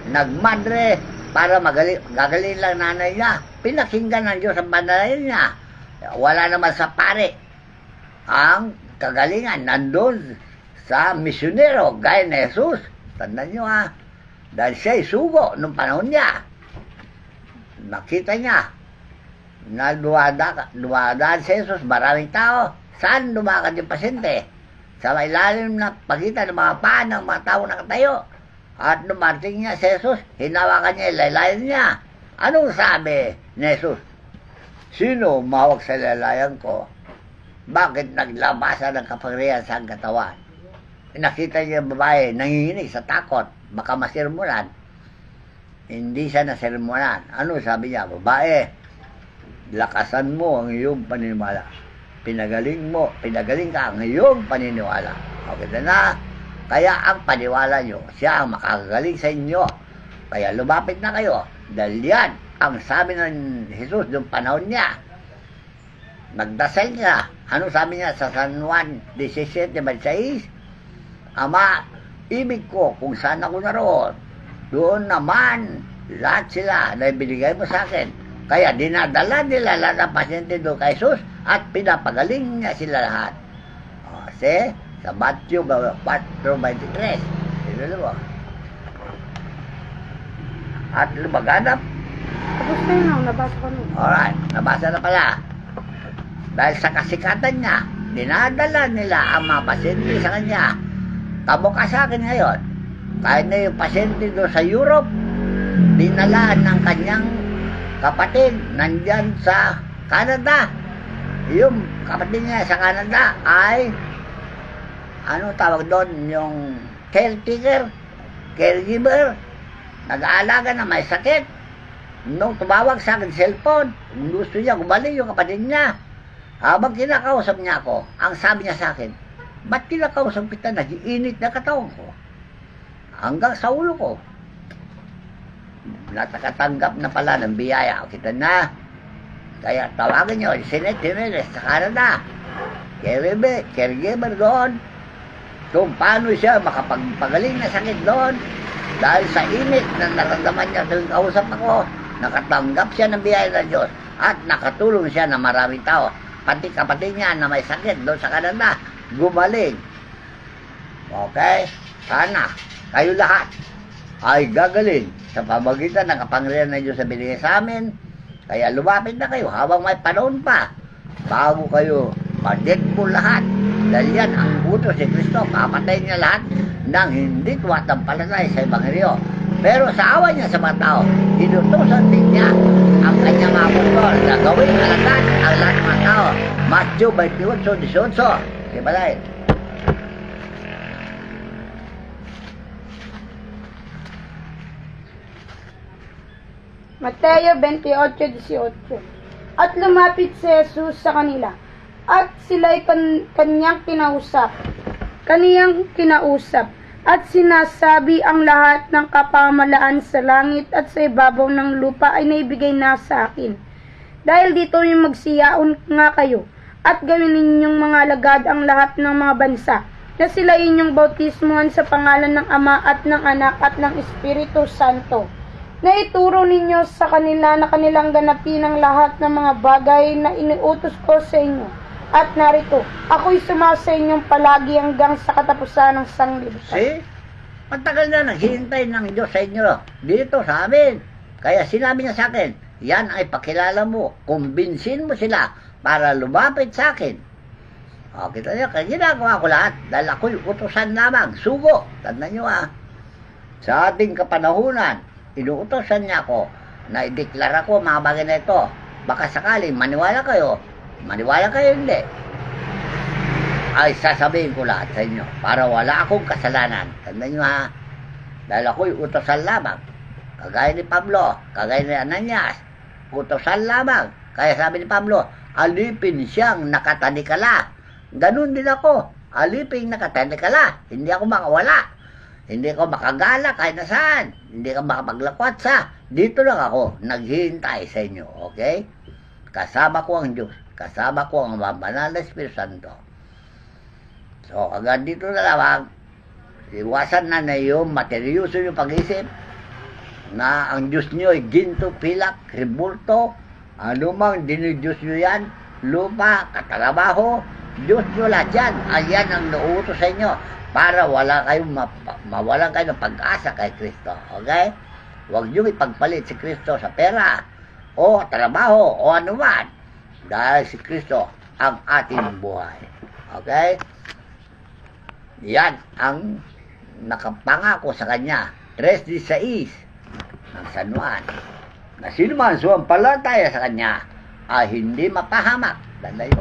nagmadre, para gagaling lang nanay niya. Pinakinggan ng Diyos ang panalangin niya. Wala naman sa pare. Ang kagalingan nandun sa misyonero, gaya ni Jesus. Tandaan nyo ha. Dahil siya'y sugo nung panahon niya. Nakita niya na dumadaan si Jesus, maraming tao. Saan lumakad yung pasyente? Sa may lalim na pagitan ng mga paa ng mga tao nakatayo. At dumating niya si Jesus, hinawakan niya, ilaylayan niya. Anong sabi ni Jesus? Sino umawak sa ilaylayan ko? Bakit naglabasan ng kapangyarihan sa katawan? Nakita niya yung babae, nanginginig sa takot, baka masirmulan. Hindi siya nasirmulan. Ano sabi niya? Babae, lakasan mo ang iyong paniniwala. Pinagaling ka ang iyong paniniwala. Okay na. Kaya ang paniwala nyo, siya ang makakagaling sa inyo. Kaya lumapit na kayo. Dahil yan ang sabi ng Jesus noong panahon niya. Nagdasal niya. Ano sabi niya sa San Juan 17:26? Ama, ibig ko kung saan ako naroon, doon naman lahat sila na ibinigay mo sa akin. Kaya dinadala nila lahat ng pasyente doon kay Jesus at pinapagaling niya sila lahat. O, see? Sa Matthew 4:23. Sino mo? At lumaganap. Tapos na yun, nabasa ko nun. Alright, nabasa na pala. Dahil sa kasikatan niya, dinadala nila ang mga pasyente sa kanya. Tamo ka sa akin ngayon. Kahit na yung pasyente doon sa Europe, dinalaan ng kanyang kapatid nandyan sa Canada. Yung kapatid niya sa Canada ay ano tawag doon, yung caregiver, nag-aalaga na may sakit. Nung tumawag sa akin cellphone, gusto niya gumaling yung kapatid niya. Habang kinakausap niya ako, ang sabi niya sa akin, ba't kinakausap kita, nag-iinit na katawan ko hanggang sa ulo ko. Natakatanggap na pala ng biyaya. Kita na. Kaya tawagan niyo, Senate Jimenez sa Canada. Caregiver doon. Kung paano siya makapagpagaling na sakit doon. Dahil sa init na naramdaman niya tuwing kausap ako, nakatanggap siya ng biyaya ng Diyos at nakatulong siya ng maraming tao. Pati kapatid niya na may sakit doon sa Canada, gumaling. Okay? Sana kayo lahat ay gagaling sa pamagitan ng kapangyarihan ng Diyos sa binigay sa amin. Kaya lumapit na kayo habang may panahon pa bago kayo ma-dead po lahat. Dahil yan ang utos si Kristo, papatay niya lahat ng hindi tuwatampalatay sa Ebanghelyo. Pero sa awa niya sa mga tao, inutusan din niya ang kanyang mga apostol na gawing alagad ang lahat ng mga tao. Matthew 28:18. Diba dahil? Mateo 28:18. At lumapit si Jesus sa kanila, at sila'y kaniyang kinausap, at sinasabi ang lahat ng kapamalaan sa langit at sa ibabaw ng lupa ay naibigay na sa akin. Dahil dito yung magsiyaon nga kayo, at gawin ninyong mga alagad ang lahat ng mga bansa, na sila inyong bautismuhan sa pangalan ng Ama at ng Anak at ng Espiritu Santo, na ituro ninyo sa kanila na kanilang ganapin ang lahat ng mga bagay na iniutos ko sa inyo. At narito, ako'y sumasa inyong palagi hanggang sa katapusan ng sanglibutan. See? Matagal na naghihintay ng Diyos sa inyo dito sa amin. Kaya sinabi niya sa akin, yan ay pakilala mo, kumbinsin mo sila para lumapit sa akin. O, kita niyo, kaya ginagawa ko lahat dahil ako'y utusan lamang, sugo. Tandaan niyo sa ating kapanahunan, inuutosan niya ako na ideklara ko mga bagay na ito. Baka sakaling maniwala kayo hindi, ay sasabihin ko lahat sa inyo para wala akong kasalanan. Tandaan nyo dahil ako'y utosan lamang. Kagaya ni Pablo, kagaya ni Ananias, utosan lamang. Kaya sabi ni Pablo, alipin siyang nakatanikala. Ganun din ako, alipin nakatanikala. Hindi ako makawala. Hindi ko makagala kahit na saan. Hindi ka makapaglakwat sa. Dito lang ako, naghihintay sa inyo. Okay? Kasama ko ang Diyos. Kasama ko ang banal na Espiritu Santo. So, hanggang dito na lamang, iwasan na yung materyoso yung pag-isip na ang Diyos nyo ay ginto, pilak, ribulto, anumang dinidiyos nyo yan, lupa, katrabaho, Diyos nyo lahat yan. Ayan ang nauutos sa inyo para wala kayong mawalan kayo ng pag-asa kay Kristo. Okay? Huwag nyo ipagpalit si Kristo sa pera o trabaho o anuman dahil si Kristo ang ating buhay. Okay? Yan ang nakapangako sa kanya 3:16 ng San Juan na sino man sumampalataya sa kanya ay hindi mapahamak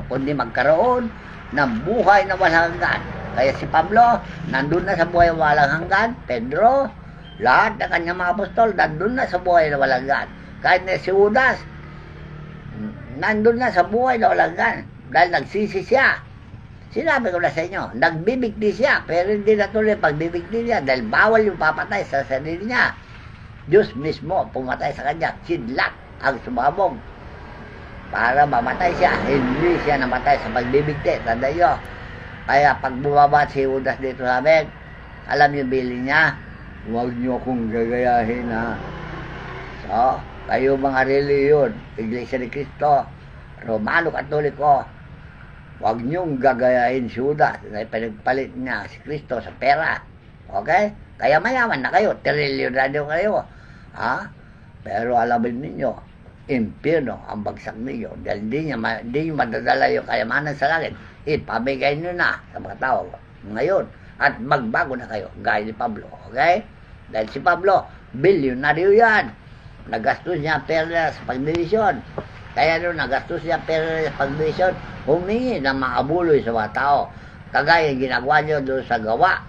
kundi magkaroon ng buhay na walang hanggan. Kaya si Pablo nandun na sa buhay na walang hanggan. Pedro, lahat ng kanyang mga apostol nandun na sa buhay na walang hanggan. Kahit na si Judas nandun na sa buhay na walang hanggan dahil nagsisi siya. Sinabi ko na sa inyo, nagbibigti siya, pero hindi natuloy pagbibigti niya dahil bawal yung papatay sa sarili niya. Diyos mismo pumatay sa kanya, sidlak ang sumabog para mamatay siya. Hindi siya namatay sa pagbibigti. Tanda nyo, kaya pag bumaba si Judas dito sa amin, alam yung bilin niya, huwag nyo akong gagayahin So, kayo mga reliyon, Iglesia ni Cristo, Romano Katoliko, huwag niyong gagayahin si Judas na pinagpalit niya si Kristo sa pera. Okay? Kaya mayaman na kayo, trilyonaryo kayo. Pero alamin ninyo, impyerno ang bagsak ninyo dahil hindi nyo madadala yung kayamanan sa langit. Ipamigay nyo na sa mga tao ngayon at magbago na kayo, gaya ni Pablo. Okay? Dahil si Pablo, bilyonaryo yan. nagastos niya pera sa pagdilisyon. Kaya nung nagastos niya pera sa pagdilisyon, humingi ng mga abuloy sa mga tao. Kagaya yung ginagawa niyo doon sa gawa.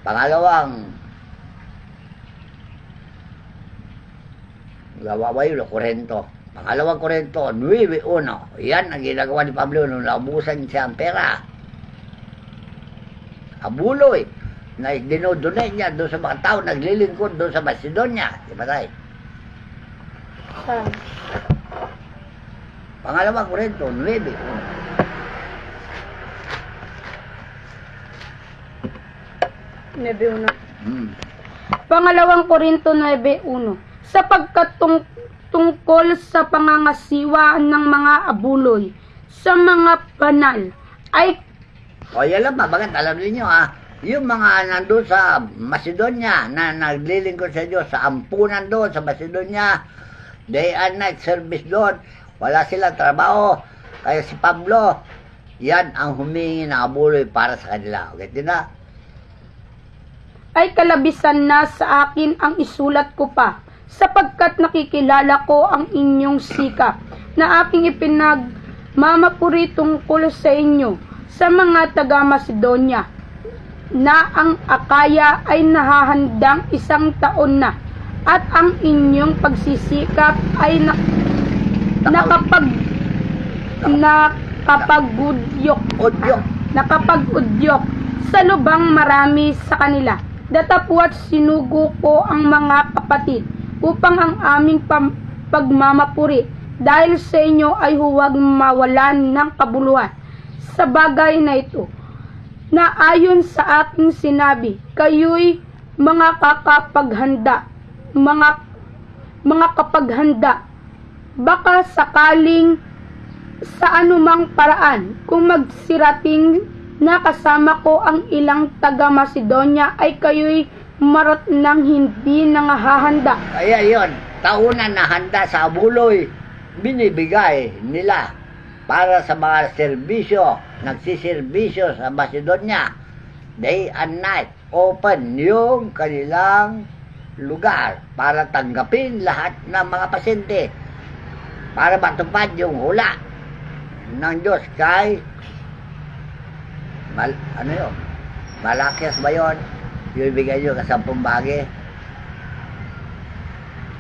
Pangalawang, gawa ba yun, Korento. Pangalawang Korento, 9:1. Yan ang ginagawa ni Pablo nung naubusan siya ang pera. Abuloy na dinodonate niya doon sa mga tao naglilingkod doon sa Macedonia. Di ba tayo? Saan? Pangalawang Korento, 9:1. Pangalawang Korinto 9:1. Sapagkat tungkol sa pangangasiwa ng mga abuloy sa mga banal ay O yan lang ba, bakit alam niyo yung mga nandun sa Macedonia na naglilingkod sa Diyos, sa ampunan doon sa Macedonia, day and night service doon, wala silang trabaho. Kaya si Pablo, yan ang humingi ng abuloy para sa kanila. Okay, na? ay kalabisan na sa akin ang isulat ko pa, sapagkat nakikilala ko ang inyong sikap na aking ipinagmamapuri tungkol sa inyo sa mga taga-Macedonia, na ang Akaya ay nahahandang 1 taon na, at ang inyong pagsisikap ay nakapag-udyok sa lubang marami sa kanila. Datapwat sinugo ko ang mga kapatid upang ang aming pagmamapuri dahil sa inyo ay huwag mawalan ng kabuluhan sa bagay na ito, na ayon sa aking sinabi, kayo'y mga kapaghanda, baka sakaling sa anumang paraan, kung magsirating na kasama ko ang ilang taga-Macedonia, ay kayo'y marot ng hindi nangahahanda. Kaya yon, taunan na handa sa abuloy, binibigay nila para sa mga serbisyo, nagsiservisyo sa Macedonia. Day and night, open yung kanilang lugar para tanggapin lahat ng mga pasyente, para matupad yung hula ng Diyos kay Malakias ba yun? Yung ibigay nyo ka 10 bagay.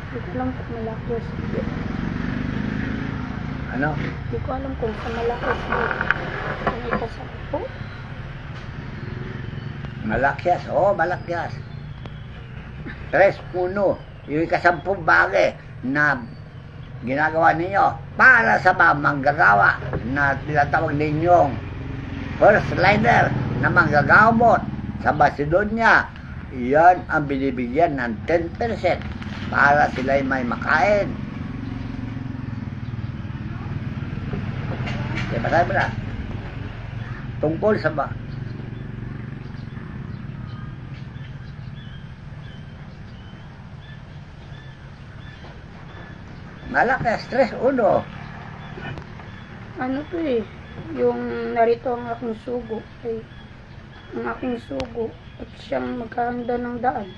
Hindi ko alam kung Malakias. Ano? Hindi ko alam kung sa Malakias may kasama po. Malakias, Malakias. 3:1, yung ika-10 bagay na ginagawa ninyo para sa mga manggagawa na tinatawag ninyong first liner na manggagamot sa Macedonia. Yan ang binibigyan ng 10% para sila'y may makain. Diba tayo na? Tungkol sa Malakias 3:1. Ano to yung narito ang aking sugo ay ang aking sugo at siyang magkahanda ng daan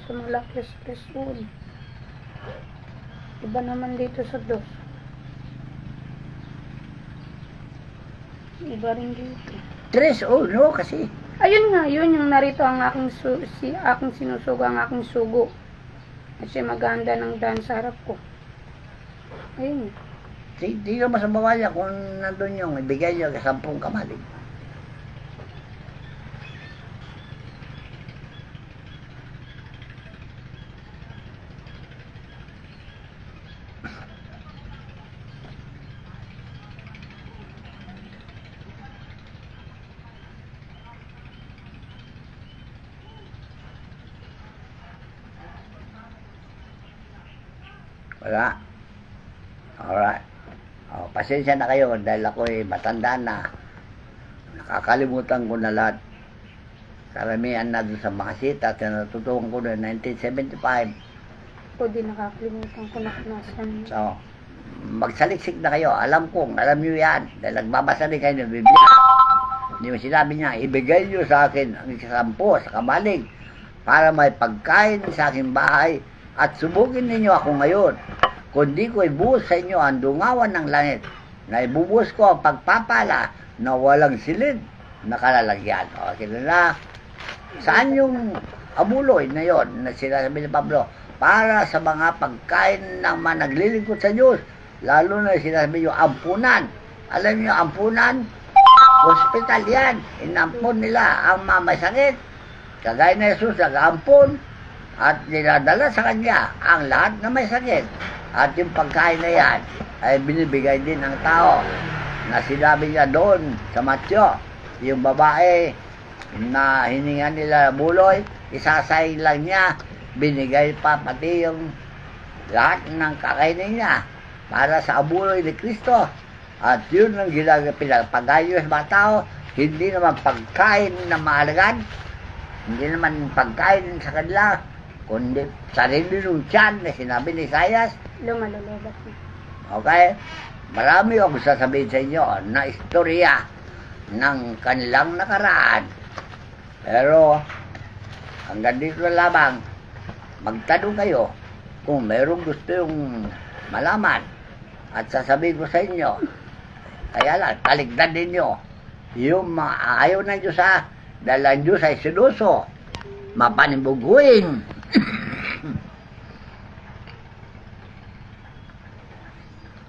sa Malakias 3:1. Iba naman dito sa 2. Iba rin dito. 3:1 kasi. Ayun nga, yun yung narito ang aking aking sinusugo, ang aking sugo. At siya maganda ng daan sa harap ko. Ayun. Hindi naman sa bawal niya kung nandun yung ibigay niyo ka 10 kamalig. Wala. Alright. Pasensya na kayo dahil ako'y matanda na. Nakakalimutan ko na lahat. Karamihan na doon sa mga sita at natutukan ko noong 1975. Ako din nakakalimutan ko na kanasan. So, magsaliksik na kayo. Alam nyo yan. Dahil nagbabasa rin kayo ng Biblia. Hindi mo sinabi niya, ibigay nyo sa akin ang 10 sa kamalig para may pagkain sa aking bahay at subukin ninyo ako ngayon. Kundi ko ibuhos sa inyo ang dungawan ng langit na ibubuhos ko ang pagpapala na walang silid na kalalagyan. Okay na. Saan yung abuloy na yon na sinasabi ni Pablo? Para sa mga pagkain ng mga naglilingkod sa Diyos. Lalo na sinasabi yung ampunan. Alam niyo ampunan? Hospital yan. Inampun nila ang mamasakit. Kagaya na Jesus, nag-ampun at dinadala sa kanya ang lahat na may sakit. At yung pagkain na yan ay binibigay din ng tao na sinabi niya doon sa Matyo. Yung babae na hininga nila buloy, isasay lang niya, binigay pa pati yung lahat ng kakainin niya para sa abuloy ni Kristo. At yun ang pinagpagayo sa mga tao, hindi naman pagkain na maalagan, hindi naman pagkain sa kanila, kundi sarili ng tiyan na sinabi ni Isaias. Lumalulubat. Okay? Marami akong sasabihin sa inyo na istorya ng kanilang nakaraan. Pero hanggang dito na lamang, magtanong kayo kung mayroong gusto yung malaman at sasabihin ko sa inyo. Kaya lang, taligdan ninyo yung mga ayaw ng Diyos dahil ang Diyos ay sinuso, mapanimbuguin.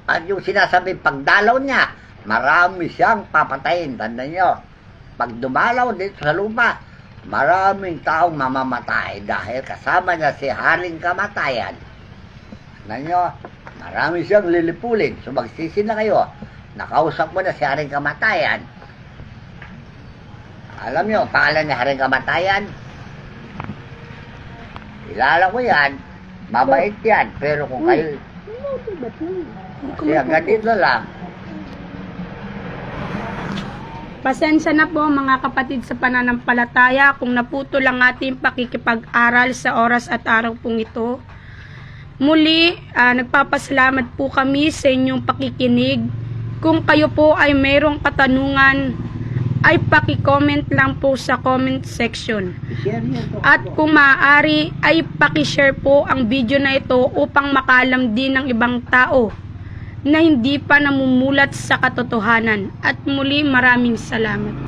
At yung sinasabi pagdalaw niya, marami siyang papatayin. Tandaan nyo, pag dumalaw dito sa lupa, maraming taong mamamatay dahil kasama niya si Haring Kamatayan. Tandaan nyo, marami siyang lilipulin. So magsisi na kayo, nakausap mo na si Haring Kamatayan. Alam nyo, pangalan ni Haring Kamatayan? Kilala ko yan, mabait yan, pero kung kayo... Kasi hanggang dito lang. Pasensya na po mga kapatid sa pananampalataya kung naputol ang ating pakikipag-aral sa oras at araw pong ito. Muli, nagpapasalamat po kami sa inyong pakikinig. Kung kayo po ay mayroong katanungan, ay paki-comment lang po sa comment section. At kung maaari, ay paki-share po ang video na ito upang makalam din ng ibang tao na hindi pa namumulat sa katotohanan. At muli, maraming salamat.